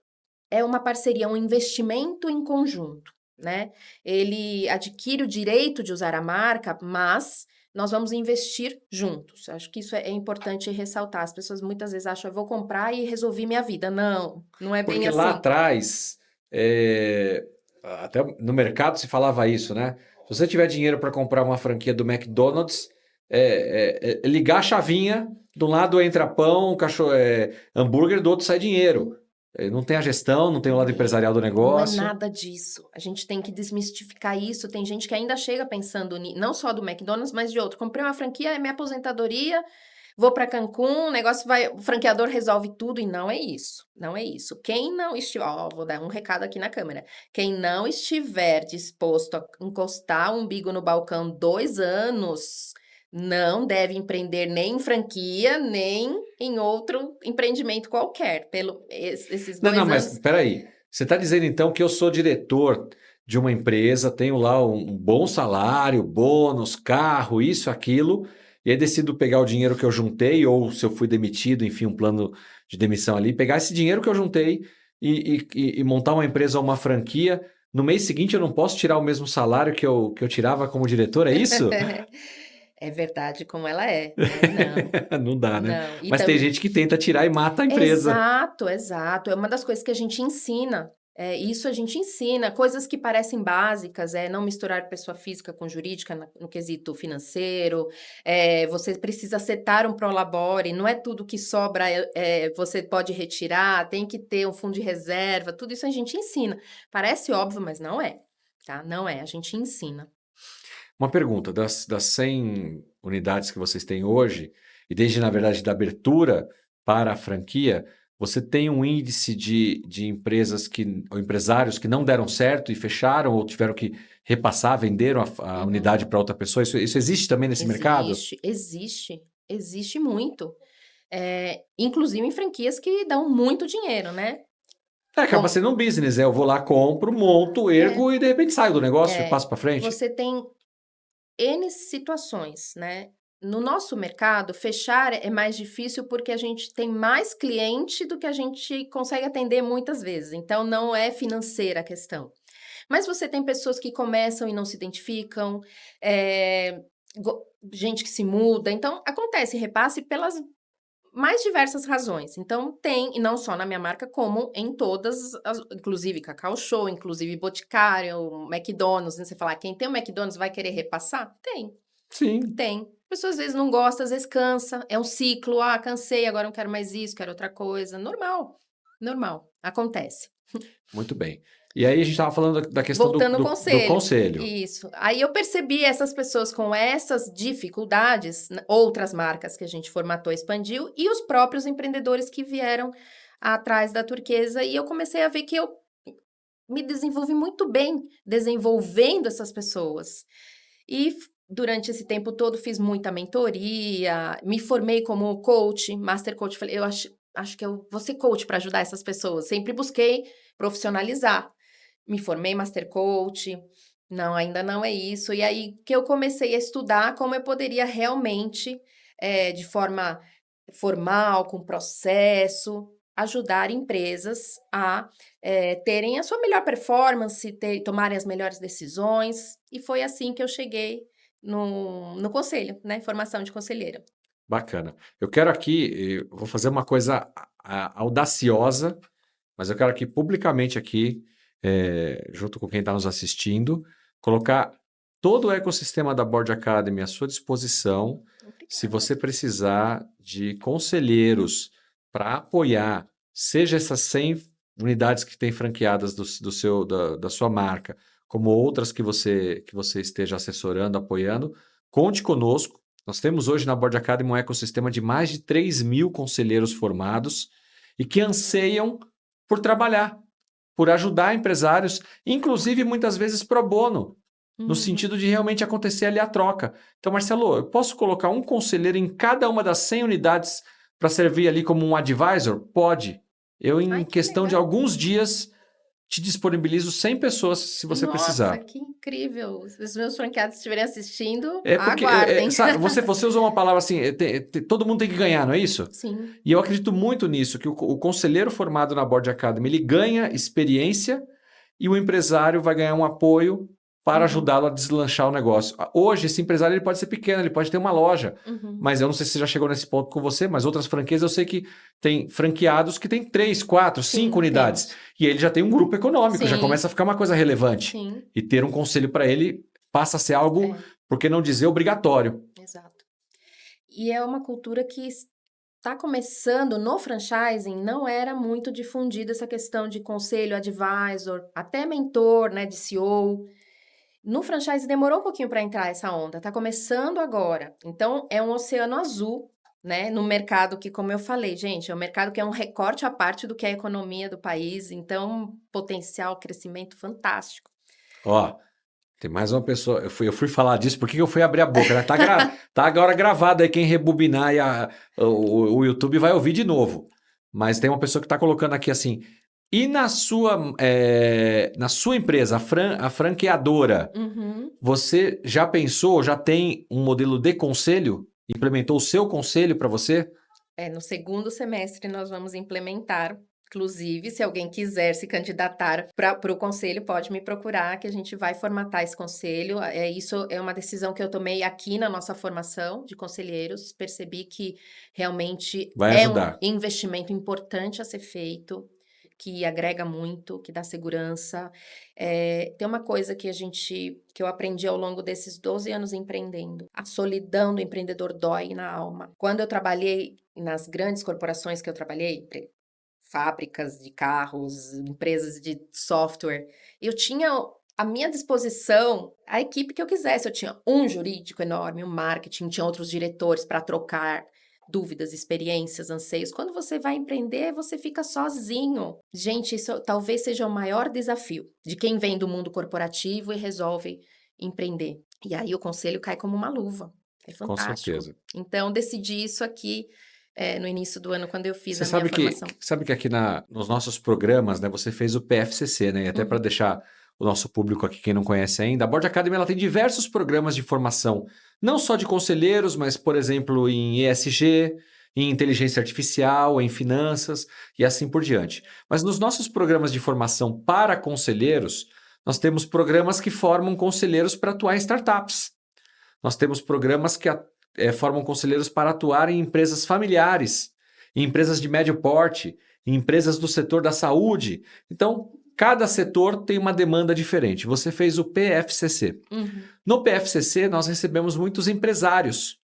é uma parceria, um investimento em conjunto, né. Ele adquire o direito de usar a marca, mas nós vamos investir juntos. Acho que isso é importante ressaltar. As pessoas muitas vezes acham: "Eu vou comprar e resolvi minha vida". Não, não é bem Porque lá assim. atrás, até no mercado se falava isso, né? Se você tiver dinheiro para comprar uma franquia do McDonald's, ligar a chavinha, de um lado entra pão, cachorro, hambúrguer, do outro sai dinheiro. Não tem a gestão, não tem o lado empresarial do Não é negócio. nada disso. A gente tem que desmistificar isso. Tem gente que ainda chega pensando não só do McDonald's, mas de outro. Comprei uma franquia, é minha aposentadoria, vou para Cancún, o negócio vai, o franqueador resolve tudo e não é isso. Não é isso. Quem não estiver, ó, vou dar um recado aqui na câmera. Quem não estiver disposto a encostar o umbigo no balcão 2 anos, não deve empreender nem em franquia, nem em outro empreendimento qualquer. Esses Não, não, dois mas anos. peraí. Você está dizendo então que eu sou diretor de uma empresa, tenho lá um bom salário, bônus, carro, isso, aquilo, e aí decido pegar o dinheiro que eu juntei, ou se eu fui demitido, enfim, um plano de demissão ali, pegar esse dinheiro que eu juntei e montar uma empresa ou uma franquia. No mês seguinte eu não posso tirar o mesmo salário que eu tirava como diretor, é isso? É verdade como ela é, né, não, Não dá, né? não. E Mas tem também gente que tenta tirar e mata a empresa. exato, exato, é uma das coisas que a gente ensina, isso a gente ensina, coisas que parecem básicas, não misturar pessoa física com jurídica no quesito financeiro, você precisa setar um prolabore, não é tudo que sobra, você pode retirar, tem que ter um fundo de reserva, tudo isso a gente ensina. Parece óbvio, mas não é, tá, não é, a gente ensina. Uma pergunta, das 100 unidades que vocês têm hoje, e desde, na verdade, da abertura para a franquia, você tem um índice de empresas ou empresários que não deram certo e fecharam ou tiveram que repassar, venderam a unidade Uhum. para outra pessoa? Isso existe também nesse mercado? Existe muito. Inclusive em franquias que dão muito dinheiro, né. É, acaba Como sendo um business, eu vou lá, compro, monto, é, ergo e de repente saio do negócio e é, passo para frente. você tem N situações, né. No nosso mercado, fechar é mais difícil, porque a gente tem mais cliente do que a gente consegue atender muitas vezes, então não é financeira a questão. Mas você tem pessoas que começam e não se identificam, eh, gente que se muda, então acontece repasse pelas mais diversas razões. Então tem, e não só na minha marca, como em todas as, inclusive Cacau Show, inclusive Boticário, McDonald's, né, você falar: "Quem tem o McDonald's vai querer repassar?" Tem, Sim, tem. A pessoa às vezes não gosta, às vezes cansa, é um ciclo: "Ah, cansei, agora não quero mais isso, quero outra coisa", normal, normal, acontece. muito bem. E aí a gente estava falando da questão do, Voltando ao do conselho. conselho. Isso. Aí eu percebi essas pessoas com essas dificuldades, outras marcas que a gente formatou, expandiu, e os próprios empreendedores que vieram atrás da Turquesa, e eu comecei a ver que eu me desenvolvi muito bem desenvolvendo essas pessoas. E durante esse tempo todo fiz muita mentoria, me formei como coach, master coach. Falei, eu acho que eu vou ser coach para ajudar essas pessoas. Sempre busquei profissionalizar. Me formei master coach. Não, ainda não é isso. E aí que eu comecei a estudar como eu poderia realmente, de forma formal, com processo, ajudar empresas a, terem a sua melhor performance, tomarem as melhores decisões. E foi assim que eu cheguei no conselho, né, formação de conselheira. Bacana. Eu quero aqui, eu vou fazer uma coisa audaciosa, mas eu quero aqui publicamente aqui, junto com quem está nos assistindo, colocar todo o ecossistema da Board Academy à sua disposição. Se Obrigada. você precisar de conselheiros para apoiar, seja essas 100 unidades que tem franqueadas da sua marca, como outras que você esteja assessorando, apoiando, conte conosco. Nós temos hoje na Board Academy um ecossistema de mais de 3.000 conselheiros formados e que anseiam por trabalhar, por ajudar empresários, inclusive muitas vezes pro bono, no Uhum. sentido de realmente acontecer ali a troca. Então, Marcelo, eu posso colocar um conselheiro em cada uma das 100 unidades para servir ali como um advisor? Pode. Eu, em Ai, que questão de legal. alguns dias, te disponibilizo 100 pessoas se você Nossa, precisar. que incrível. Se os meus franqueados estiverem assistindo, É porque, aguardem. sabe, você usou uma palavra assim, todo mundo tem que ganhar, não é isso? Sim. E eu acredito muito nisso, que o conselheiro formado na Board Academy, ele ganha experiência e o empresário vai ganhar um apoio para Uhum, ajudá-lo a deslanchar o negócio. Hoje, esse empresário ele pode ser pequeno, ele pode ter uma loja, uhum. mas eu não sei se você já chegou nesse ponto com você, mas outras franquias eu sei que tem franqueados que têm 3, 4, 5 Sim, unidades. temos. E ele já tem um grupo econômico, já Sim, começa a ficar uma coisa relevante. sim. E ter um conselho para ele passa a ser algo, É, por que não dizer, obrigatório. exato. E é uma cultura que está começando no franchising, não era muito difundida essa questão de conselho, advisor, até mentor, né, de CEO. No franchise demorou um pouquinho para entrar essa onda, tá começando agora. Então é um oceano azul, né, no mercado que, como eu falei, gente, é um mercado que é um recorte à parte do que é a economia do país, então potencial crescimento fantástico. Ó, tem mais uma pessoa. Eu fui falar disso, por que eu fui abrir a boca, né? Tá agora gravado aí, quem rebobinar e o YouTube vai ouvir de novo. Mas tem uma pessoa que está colocando aqui assim. E na sua empresa, a franqueadora, Uhum. você já pensou, já tem um modelo de conselho? Implementou o seu conselho para você? No segundo semestre nós vamos implementar, inclusive, se alguém quiser se candidatar para o conselho, pode me procurar que a gente vai formatar esse conselho. Isso é uma decisão que eu tomei aqui na nossa formação de conselheiros. Percebi que realmente Vai é um ajudar. investimento importante a ser feito, que agrega muito, que dá segurança. Tem uma coisa que eu aprendi ao longo desses 12 anos empreendendo. A solidão do empreendedor dói na alma. Quando eu trabalhei nas grandes corporações que eu trabalhei, fábricas de carros, empresas de software, eu tinha a minha disposição, a equipe que eu quisesse. Eu tinha um jurídico enorme, um marketing, tinha outros diretores para trocar dúvidas, experiências, anseios. Quando você vai empreender, você fica sozinho. Gente, isso talvez seja o maior desafio de quem vem do mundo corporativo e resolve empreender. E aí o conselho cai como uma luva. É Com fantástico. certeza. Então, decidi isso aqui no início do ano, quando eu fiz Você a minha formação. sabe que aqui nos nossos programas, né, você fez o PFCC, né? E até para Uhum. deixar o nosso público aqui, quem não conhece ainda, a Board Academy ela tem diversos programas de formação, não só de conselheiros, mas, por exemplo, em ESG, em inteligência artificial, em finanças e assim por diante. Mas nos nossos programas de formação para conselheiros, nós temos programas que formam conselheiros para atuar em startups. Nós temos programas que formam conselheiros para atuar em empresas familiares, em empresas de médio porte, em empresas do setor da saúde. Então, cada setor tem uma demanda diferente. Você fez o PFCC. Uhum. No PFCC, nós recebemos muitos empresários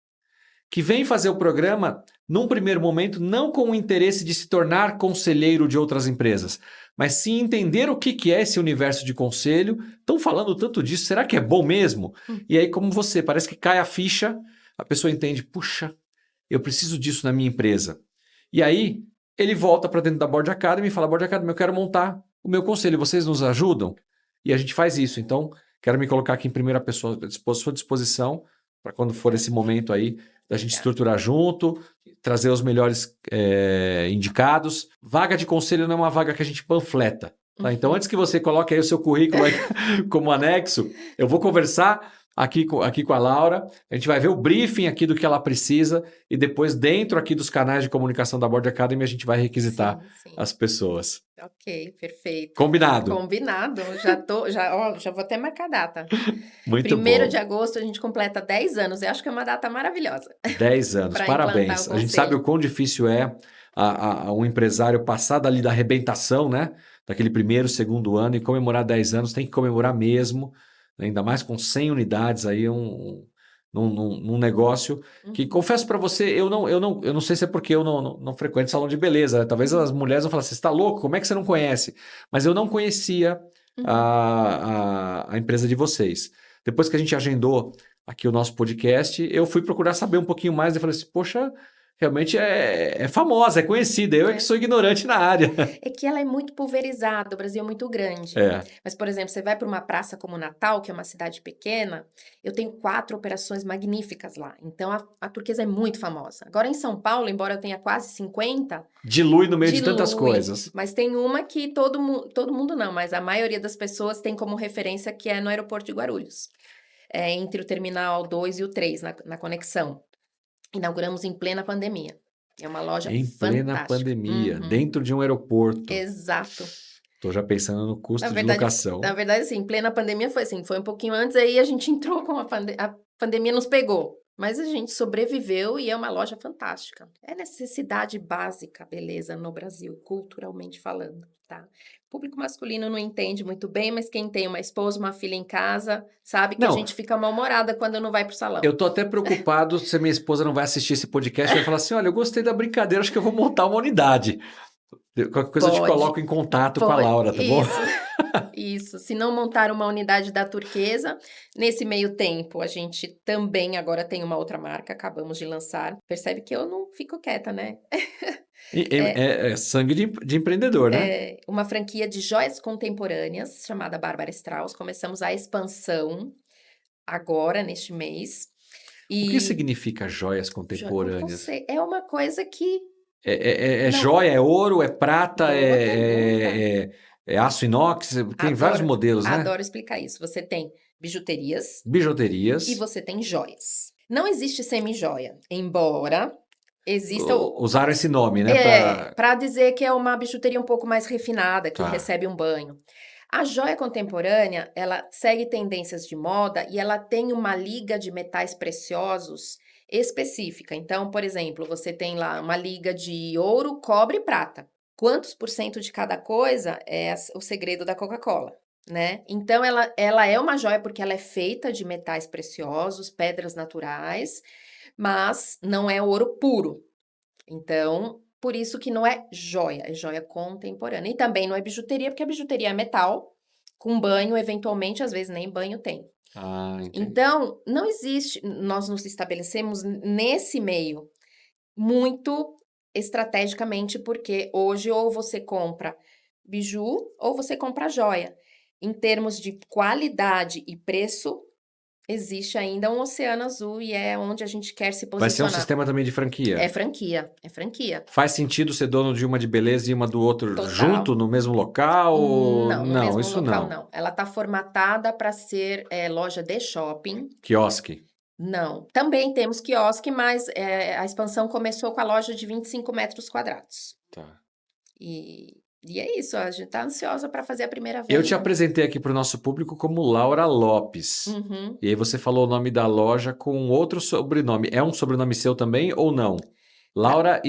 que vêm fazer o programa, num primeiro momento, não com o interesse de se tornar conselheiro de outras empresas, mas sim entender o que é esse universo de conselho. Estão falando tanto disso, será que é bom mesmo? E aí, como você, parece que cai a ficha, a pessoa entende, puxa, eu preciso disso na minha empresa. E aí, ele volta para dentro da Board Academy e fala, Board Academy, eu quero montar o meu conselho, vocês nos ajudam? E a gente faz isso. Então, quero me colocar aqui em primeira pessoa, à sua disposição, para quando for esse momento aí, da gente estruturar junto, trazer os melhores indicados. Vaga de conselho não é uma vaga que a gente panfleta. Tá? Então, antes que você coloque aí o seu currículo aí como anexo, eu vou conversar aqui com a Laura, a gente vai ver o briefing aqui do que ela precisa e depois dentro aqui dos canais de comunicação da Board Academy a gente vai requisitar Sim. as pessoas. Ok, perfeito. Combinado? Combinado. Já vou até marcar a data. Muito 1º de bom. agosto a gente completa 10 anos. Eu acho que é uma data maravilhosa 10 anos, para implantar o parabéns. A gente sabe o conselho. quão difícil é um empresário passar dali da arrebentação, né? Daquele primeiro, segundo ano e comemorar 10 anos, tem que comemorar mesmo, né? Ainda mais com 100 unidades aí, num negócio que, Uhum. confesso para você, eu não sei se é porque eu não frequento salão de beleza, né? Talvez as mulheres vão falar assim, você está louco? Como é que você não conhece? Mas eu não conhecia Uhum. a empresa de vocês. Depois que a gente agendou aqui o nosso podcast, eu fui procurar saber um pouquinho mais e falei assim, poxa, realmente é famosa, é conhecida, eu é que É. sou ignorante na área. É que ela é muito pulverizada, o Brasil é muito grande. É. Mas, por exemplo, você vai para uma praça como Natal, que é uma cidade pequena, eu tenho 4 operações magníficas lá. Então, a turquesa é muito famosa. Agora, em São Paulo, embora eu tenha quase 50, Dilui no meio de tantas dilui. coisas. Mas tem uma que todo mundo não, mas a maioria das pessoas tem como referência, que é no aeroporto de Guarulhos. Entre o Terminal 2 e o 3, na conexão. Inauguramos em plena pandemia. É uma loja Em plena fantástica. pandemia, Uhum. dentro de um aeroporto. Exato. Estou já pensando no Na custo de verdade locação. assim, em plena pandemia foi assim, foi um pouquinho antes, aí a gente entrou com a pandemia nos pegou, mas a gente sobreviveu e é uma loja fantástica. É necessidade básica, beleza, no Brasil, culturalmente falando, tá. O público masculino não entende muito bem, mas quem tem uma esposa, uma filha em casa, sabe que a Não, gente fica mal-humorada quando não vai pro salão. eu tô até preocupado se a minha esposa não vai assistir esse podcast e vai falar assim, olha, eu gostei da brincadeira, acho que eu vou montar uma unidade. Qualquer coisa eu te Pode, coloco em contato com a pode, Laura, tá bom? isso. Isso, se não montar uma unidade da turquesa, nesse meio tempo a gente também agora tem uma outra marca, acabamos de lançar. Percebe que eu não fico quieta, né? É, É sangue de empreendedor, né? é uma franquia de joias contemporâneas chamada Bárbara Strauss. Começamos a expansão agora, neste mês. O que E significa joias não contemporâneas? sei, é uma coisa que É não, joia, é ouro, é prata, boa pergunta. é aço inox, tem vários Adoro, modelos, né? adoro explicar isso. Você tem bijuterias e Bijuterias. você tem joias. Não existe semi-joia, embora exista Usaram esse nome, né? Para. para dizer que é uma bijuteria um pouco mais refinada, que Tá. recebe um banho. A joia contemporânea, ela segue tendências de moda e ela tem uma liga de metais preciosos específica. Então, por exemplo, você tem lá uma liga de ouro, cobre e prata. Quantos por cento de cada coisa é o segredo da Coca-Cola, né? Então, ela é uma joia porque ela é feita de metais preciosos, pedras naturais, mas não é ouro puro. Então, por isso que não é joia contemporânea. E também não é bijuteria, porque a bijuteria é metal Com banho, eventualmente, às vezes nem banho tem. Ah, entendi. Então, não existe nós nos estabelecemos nesse meio, muito estrategicamente, porque hoje ou você compra biju ou você compra joia. Em termos de qualidade e preço, existe ainda um oceano azul e é onde a gente quer se Vai ser um posicionar. sistema também de franquia. É franquia, é franquia. Faz sentido ser dono de uma de beleza e uma do outro Total. junto no mesmo local? Não, no Não, mesmo isso local não. não. Ela tá formatada para ser, loja de shopping. Quiosque. Não. Também temos quiosque, mas, a expansão começou com a loja de 25 metros quadrados. Tá. E é isso, a gente tá ansiosa para fazer a primeira Eu te venda. apresentei aqui para o nosso público como Laura Lopes. Uhum. E aí você falou o nome da loja com outro sobrenome. É um sobrenome seu também ou não? Ba Laura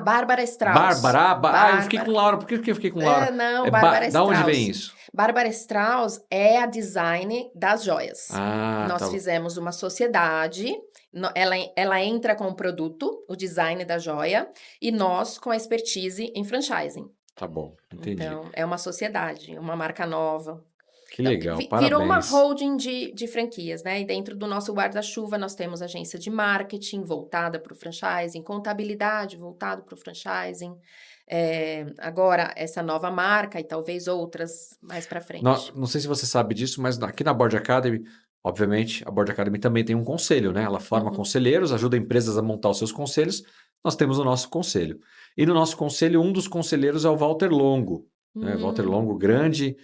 Bárbara Strauss. Bárbara. Eu fiquei com Bárbara Laura. Por que eu fiquei com Laura? não, Bárbara Da onde vem Strauss. isso? Bárbara Strauss é a design das joias. Ah, Nós tá, fizemos uma sociedade, ela entra com o produto, o design da joia, e nós com a expertise em franchising. tá bom, entendi. Então, é uma sociedade, uma marca nova. Que Então, legal, virou uma parabéns. holding de franquias, né? E dentro do nosso guarda-chuva, nós temos agência de marketing voltada para o franchising, contabilidade voltado para o franchising. Agora, essa nova marca e talvez outras mais para frente. Não sei se você sabe disso, mas aqui na Board Academy, obviamente, a Board Academy também tem um conselho, né? Ela forma Uhum, conselheiros, ajuda empresas a montar os seus conselhos. Nós temos o nosso conselho. E no nosso conselho, um dos conselheiros é o Walter Longo, né? Walter Longo, hum, grande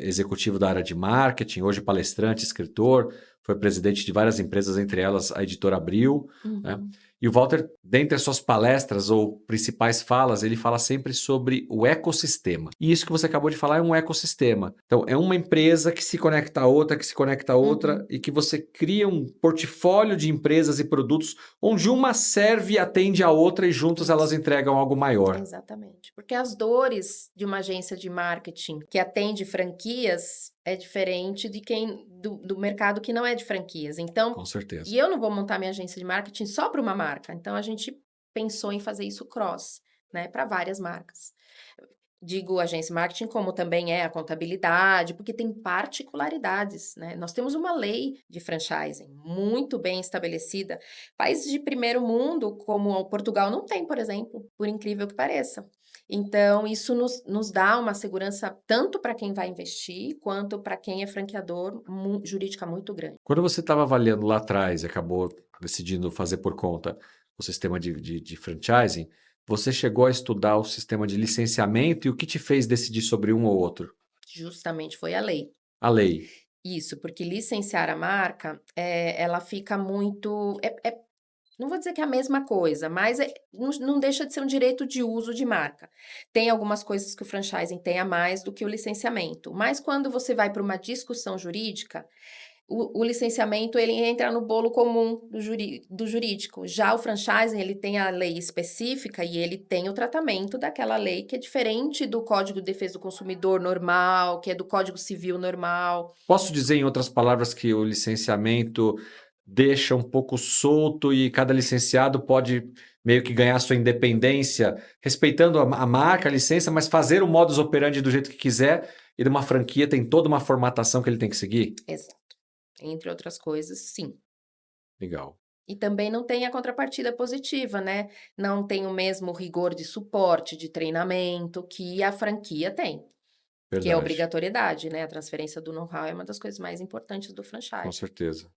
executivo da área de marketing, hoje palestrante, escritor, foi presidente de várias empresas, entre elas a Editora Abril, né? uhum. E o Walter, dentre as suas palestras ou principais falas, ele fala sempre sobre o ecossistema. E isso que você acabou de falar é um ecossistema. Então, é uma empresa que se conecta a outra, que se conecta a outra, Uhum. e que você cria um portfólio de empresas e produtos onde uma serve e atende a outra e juntos elas Isso. entregam algo maior. Exatamente. Porque as dores de uma agência de marketing que atende franquias é diferente de quem do mercado que não é de franquias. Então, Com certeza. e eu não vou montar minha agência de marketing só para uma marca. Então, a gente pensou em fazer isso cross, né, para várias marcas. Digo agência de marketing como também é a contabilidade, porque tem particularidades, né? Nós temos uma lei de franchising muito bem estabelecida. Países de primeiro mundo, como o Portugal, não tem, por exemplo, por incrível que pareça. Então, isso nos dá uma segurança tanto para quem vai investir, quanto para quem é franqueador, jurídica muito grande. Quando você estava avaliando lá atrás e acabou decidindo fazer por conta o sistema de franchising, você chegou a estudar o sistema de licenciamento e o que te fez decidir sobre um ou outro? Justamente foi a lei. A lei. Isso, porque licenciar a marca, ela fica muito. Não vou dizer que é a mesma coisa, mas não deixa de ser um direito de uso de marca. Tem algumas coisas que o franchising tem a mais do que o licenciamento, mas quando você vai para uma discussão jurídica, o licenciamento ele entra no bolo comum do jurídico. Já o franchising ele tem a lei específica e ele tem o tratamento daquela lei que é diferente do Código de Defesa do Consumidor normal, que é do Código Civil normal. Posso dizer, em outras palavras, que o licenciamento deixa um pouco solto e cada licenciado pode meio que ganhar sua independência, respeitando a marca, a licença, mas fazer o modus operandi do jeito que quiser, e numa franquia tem toda uma formatação que ele tem que seguir? Exato. Entre outras coisas, sim. Legal. E também não tem a contrapartida positiva, né, não tem o mesmo rigor de suporte, de treinamento que a franquia tem, que é a Verdade. obrigatoriedade, né, a transferência do know-how é uma das coisas mais importantes do Com franchise. certeza.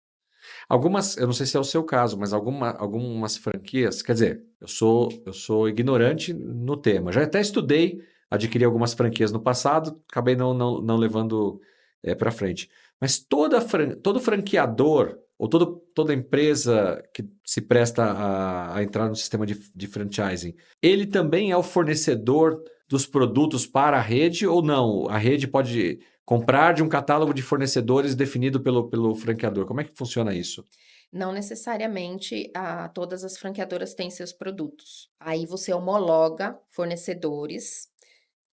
Eu não sei se é o seu caso, mas algumas franquias, quer dizer, eu sou ignorante no tema. Já até estudei, adquiri algumas franquias no passado, acabei não levando para frente. Mas todo franqueador ou toda empresa que se presta a entrar no sistema de franchising, ele também é o fornecedor dos produtos para a rede ou não? A rede pode comprar de um catálogo de fornecedores definido pelo franqueador. Como é que funciona isso? Não necessariamente todas as franqueadoras têm seus produtos. Aí você homologa fornecedores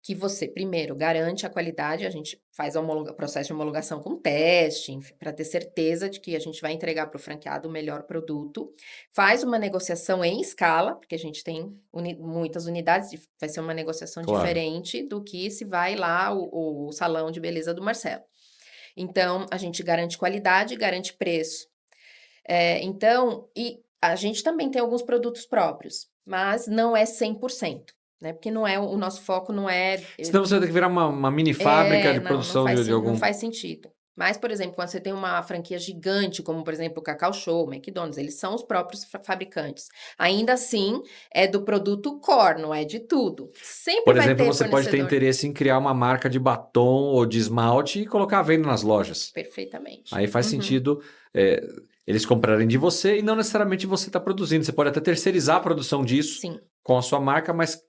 que você, primeiro, garante a qualidade, a gente faz processo de homologação com teste, para ter certeza de que a gente vai entregar para o franqueado o melhor produto. Faz uma negociação em escala, porque a gente tem muitas unidades, vai ser uma negociação Claro. diferente do que se vai lá o salão de beleza do Marcelo. Então, a gente garante qualidade, garante preço. Então, e a gente também tem alguns produtos próprios, mas não é 100%, né? Porque não é o nosso foco não é Senão você vai ter que virar uma mini fábrica de não produção de não algum. faz sentido. Mas, por exemplo, quando você tem uma franquia gigante, como por exemplo o Cacau Show, o McDonald's, eles são os próprios fabricantes. Ainda assim, é do produto core, não é de tudo. Sempre Por vai exemplo, ter você pode ter fornecedor. interesse em criar uma marca de batom ou de esmalte e colocar à venda nas lojas. Perfeitamente. Aí faz Uhum. sentido é, eles comprarem de você e não necessariamente você está produzindo. Você pode até terceirizar a produção disso Sim. com a sua marca, mas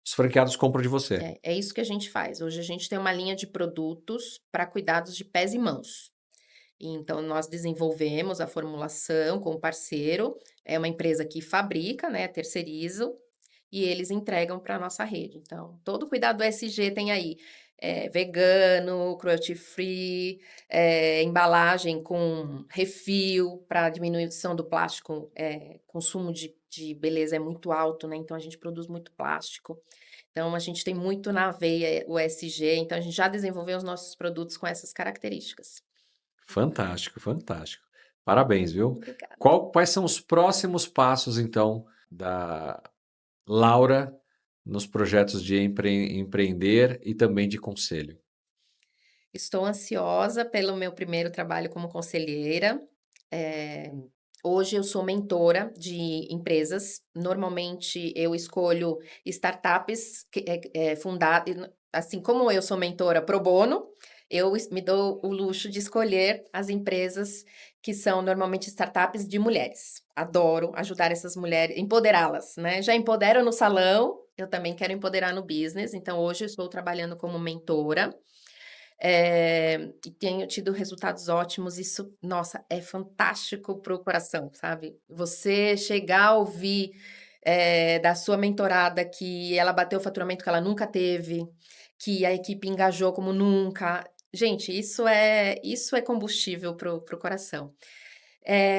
os franqueados compram de você. É isso que a gente faz. Hoje a gente tem uma linha de produtos para cuidados de pés e mãos. Então, nós desenvolvemos a formulação com o parceiro, é uma empresa que fabrica, né, terceiriza, e eles entregam para a nossa rede. Então, todo cuidado ESG tem aí, vegano, cruelty free, embalagem com refil para diminuição do plástico, consumo de beleza é muito alto, né? Então a gente produz muito plástico. Então a gente tem muito na veia o ESG, então a gente já desenvolveu os nossos produtos com essas características. Fantástico, fantástico. Parabéns, viu? Obrigada. Quais são os próximos passos, então, da Laura nos projetos de empreender e também de conselho? Estou ansiosa pelo meu primeiro trabalho como conselheira. Eh, Hoje eu sou mentora de empresas. Normalmente eu escolho startups fundadas, assim como eu sou mentora pro bono, me dou o luxo de escolher as empresas que são normalmente startups de mulheres. Adoro ajudar essas mulheres, empoderá-las, né? Já empodero no salão, eu também quero empoderar no business. Então hoje eu estou trabalhando como mentora. E tenho tido resultados ótimos, isso, nossa, é fantástico para o coração, sabe. Você chegar a ouvir, da sua mentorada que ela bateu o faturamento que ela nunca teve, que a equipe engajou como nunca. Gente, isso é combustível para o coração.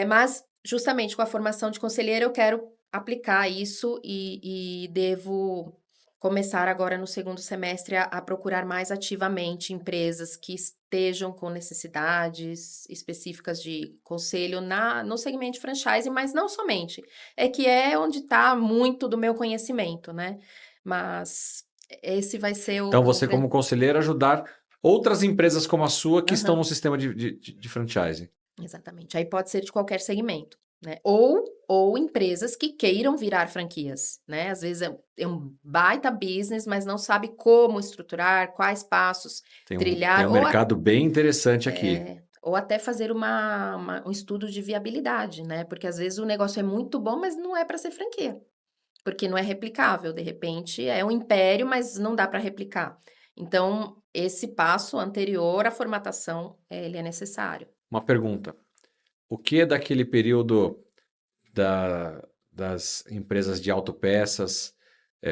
Mas, justamente com a formação de conselheira, eu quero aplicar isso e devo começar agora no segundo semestre a procurar mais ativamente empresas que estejam com necessidades específicas de conselho no segmento de franchise, mas não somente. É que é onde está muito do meu conhecimento, né. Mas esse vai ser Então, o você, como gran conselheiro, ajudar outras empresas como a sua que estão aham. no sistema de franchise. Exatamente. Aí pode ser de qualquer segmento, né? Ou empresas que queiram virar franquias, né? Às vezes é um baita business, mas não sabe como estruturar, quais passos Tem trilhar, um mercado bem interessante aqui. ou até fazer um estudo de viabilidade, né? Porque às vezes o negócio é muito bom, mas não é para ser franquia, porque não é replicável. De repente é um império, mas não dá para replicar. Então, esse passo anterior à formatação, ele é necessário. Uma pergunta: o que é daquele período das empresas de autopeças,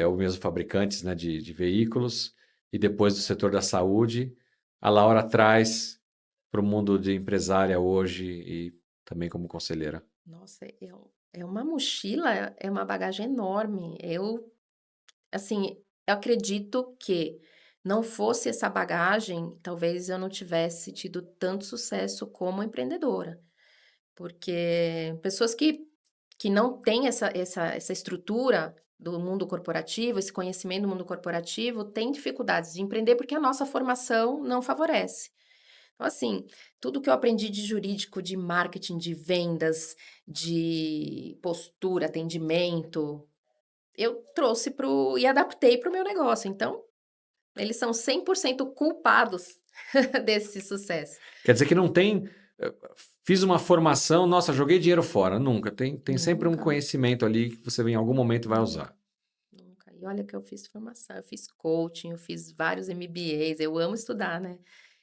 ou mesmo fabricantes, né, de veículos, e depois do setor da saúde, a Laura traz para o mundo de empresária hoje e também como conselheira? Nossa, é uma mochila, é uma bagagem enorme. Assim, eu acredito que não fosse essa bagagem, talvez eu não tivesse tido tanto sucesso como empreendedora, porque pessoas que não têm essa estrutura do mundo corporativo, esse conhecimento do mundo corporativo, têm dificuldades de empreender porque a nossa formação não favorece. Então, assim, tudo que eu aprendi de jurídico, de marketing, de vendas, de postura, atendimento, eu trouxe e adaptei para o meu negócio. Então, eles são 100% culpados desse sucesso. Quer dizer que não tem. eh, Fiz uma formação, nossa, joguei dinheiro fora. Nunca. Tem sempre um Nunca, conhecimento ali que você em algum momento vai nunca, usar. nunca. E olha que eu fiz formação, eu fiz coaching, eu fiz vários MBAs, eu amo estudar, né.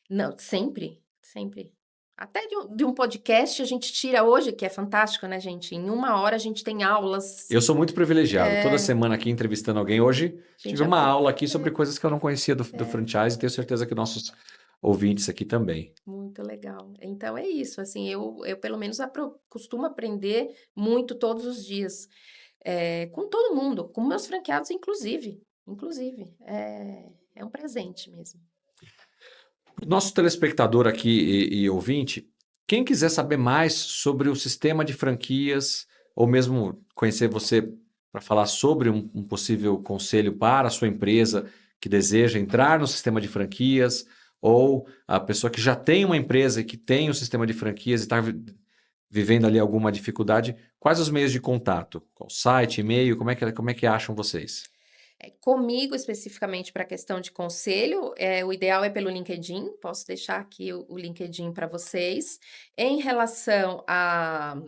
Não, sempre, sempre. Até de um podcast a gente tira hoje, que é fantástico, né, gente? Em 1 hora a gente tem aulas. Eu sou muito privilegiado. Toda É, semana aqui entrevistando alguém. Hoje a tive gente uma aula aqui é, sobre coisas que eu não conhecia do franchise e tenho certeza que nossos ouvintes aqui também. muito legal. Então é isso, assim, eu pelo menos costumo aprender muito todos os dias, com todo mundo, com meus franqueados inclusive, é um presente mesmo. Nosso telespectador aqui e ouvinte, quem quiser saber mais sobre o sistema de franquias, ou mesmo conhecer você para falar sobre um possível conselho para a sua empresa que deseja entrar no sistema de franquias, ou a pessoa que já tem uma empresa e que tem o sistema de franquias e está vivendo ali alguma dificuldade, quais os meios de contato? Qual site, e-mail, como é que acham vocês? Comigo especificamente para a questão de conselho, o ideal é pelo LinkedIn, posso deixar aqui o LinkedIn para vocês. Em relação a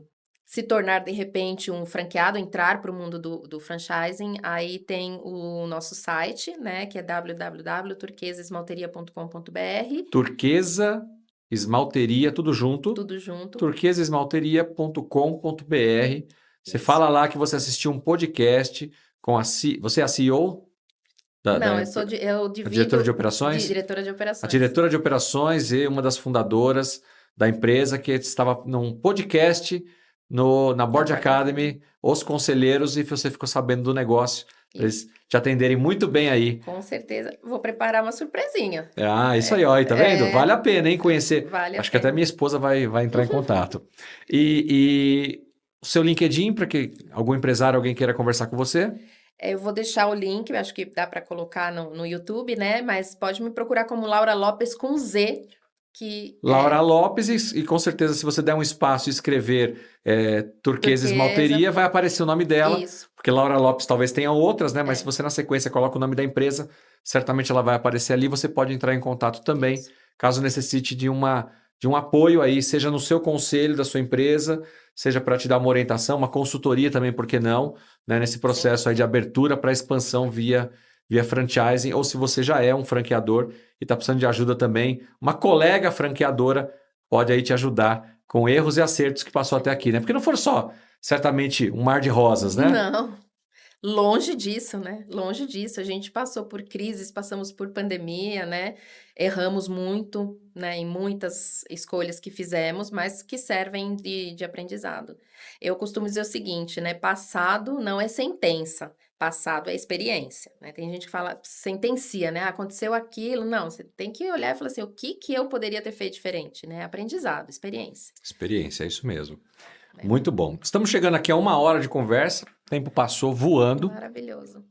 se tornar de repente um franqueado, entrar para o mundo do franchising, aí tem o nosso site, né, que é www.turquesesmalteria.com.br, Turquesa Esmalteria, tudo junto. tudo junto, turquesesmalteria.com.br. Você isso. fala lá que você assistiu um podcast com você é a CEO Não, eu a diretora de divido de operações? diretora de A operações. diretora de operações e uma das fundadoras da empresa que estava num podcast na Na Board Board Academy, Academy, Os Conselheiros, e você ficou sabendo do negócio, para isso. eles te atenderem muito bem aí. Com certeza, vou preparar uma surpresinha. Ah, isso aí, ó, aí, tá vendo? Vale É, a pena, hein, conhecer. vale a Acho que até pena. minha esposa vai entrar em contato. E o seu LinkedIn, para que algum empresário, alguém queira conversar com você? Eu vou deixar o link, eu acho que dá para colocar no YouTube, né? Mas pode me procurar como Laura Lopes com Z, que Laura é Lopes, e com certeza, se você der um espaço e escrever Turquesa turquesa. Esmalteria, vai aparecer o nome dela, Isso, porque Laura Lopes talvez tenha outras, né? Mas se é, você na sequência coloca o nome da empresa, certamente ela vai aparecer ali. Você pode entrar em contato também, isso. caso necessite de um apoio aí, seja no seu conselho da sua empresa, seja para te dar uma orientação, uma consultoria também, por que não, né? Nesse Sim, processo aí de abertura para expansão via franchising, ou se você já é um franqueador e está precisando de ajuda também, uma colega franqueadora pode aí te ajudar com erros e acertos que passou até aqui, né? Porque não foram só, certamente, um mar de rosas, né? não, longe disso, né? Longe disso. A gente passou por crises, passamos por pandemia, né? Erramos muito, né? Em muitas escolhas que fizemos, mas que servem de aprendizado. Eu costumo dizer o seguinte, né? Passado não é sentença, passado é experiência, né? Tem gente que fala, sentencia, né? Aconteceu aquilo. Não, você tem que olhar e falar assim, o que que eu poderia ter feito diferente, né? Aprendizado, experiência, Experiência, é isso mesmo. né? Muito bom. Estamos chegando aqui a 1 hora de conversa, o tempo passou voando, Maravilhoso.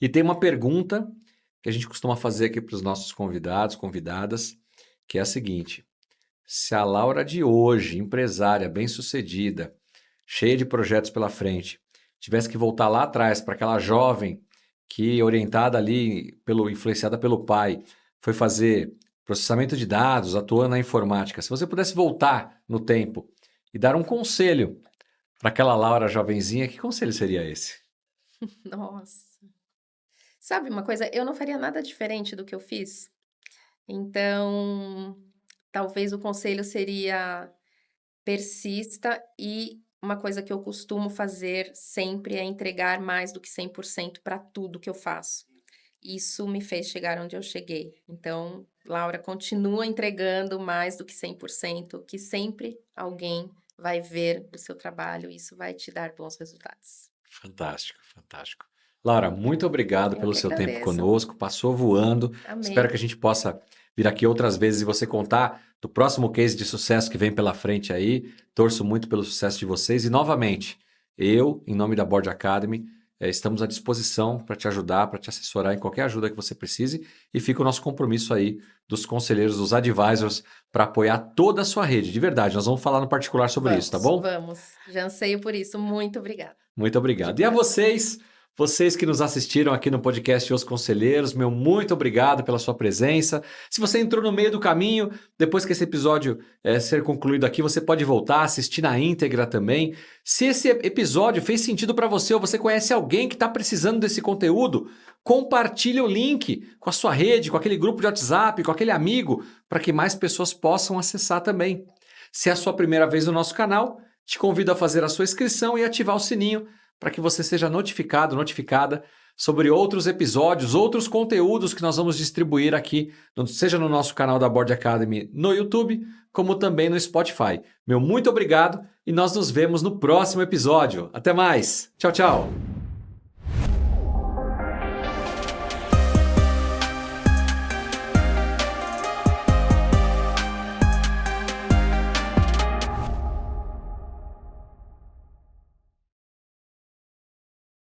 e tem uma pergunta que a gente costuma fazer aqui para os nossos convidados, convidadas, que é a seguinte: se a Laura de hoje, empresária bem-sucedida, cheia de projetos pela frente, tivesse que voltar lá atrás para aquela jovem que, orientada ali, influenciada pelo pai, foi fazer processamento de dados, atuando na informática, se você pudesse voltar no tempo e dar um conselho para aquela Laura jovenzinha, que conselho seria esse? Nossa. Sabe uma coisa? Eu não faria nada diferente do que eu fiz. Então, talvez o conselho seria persista e uma coisa que eu costumo fazer sempre é entregar mais do que 100% para tudo que eu faço. Isso me fez chegar onde eu cheguei. Então, Laura, continua entregando mais do que 100%, que sempre alguém vai ver o seu trabalho e isso vai te dar bons resultados. Fantástico, fantástico. Laura, muito obrigado Eu pelo que seu tempo agradeço. conosco, passou voando. Espero que a Amei. gente possa vir aqui outras vezes e você contar do próximo case de sucesso que vem pela frente aí. Torço muito pelo sucesso de vocês e, novamente, eu, em nome da Board Academy, estamos à disposição para te ajudar, para te assessorar em qualquer ajuda que você precise, e fica o nosso compromisso aí dos conselheiros, dos advisors, para apoiar toda a sua rede. De verdade, nós vamos falar no particular sobre isso, tá Vamos, bom? vamos. Já anseio por isso. Muito obrigada, Muito de obrigado. E a coração. vocês que nos assistiram aqui no podcast Os Conselheiros, meu muito obrigado pela sua presença. Se você entrou no meio do caminho, depois que esse episódio ser concluído aqui, você pode voltar, assistir na íntegra também. Se esse episódio fez sentido para você ou você conhece alguém que está precisando desse conteúdo, compartilhe o link com a sua rede, com aquele grupo de WhatsApp, com aquele amigo, para que mais pessoas possam acessar também. Se é a sua primeira vez no nosso canal, te convido a fazer a sua inscrição e ativar o sininho para que você seja notificado, notificada sobre outros episódios, outros conteúdos que nós vamos distribuir aqui, seja no nosso canal da Board Academy no YouTube, como também no Spotify. Meu muito obrigado e nós nos vemos no próximo episódio. Até mais. Tchau, tchau.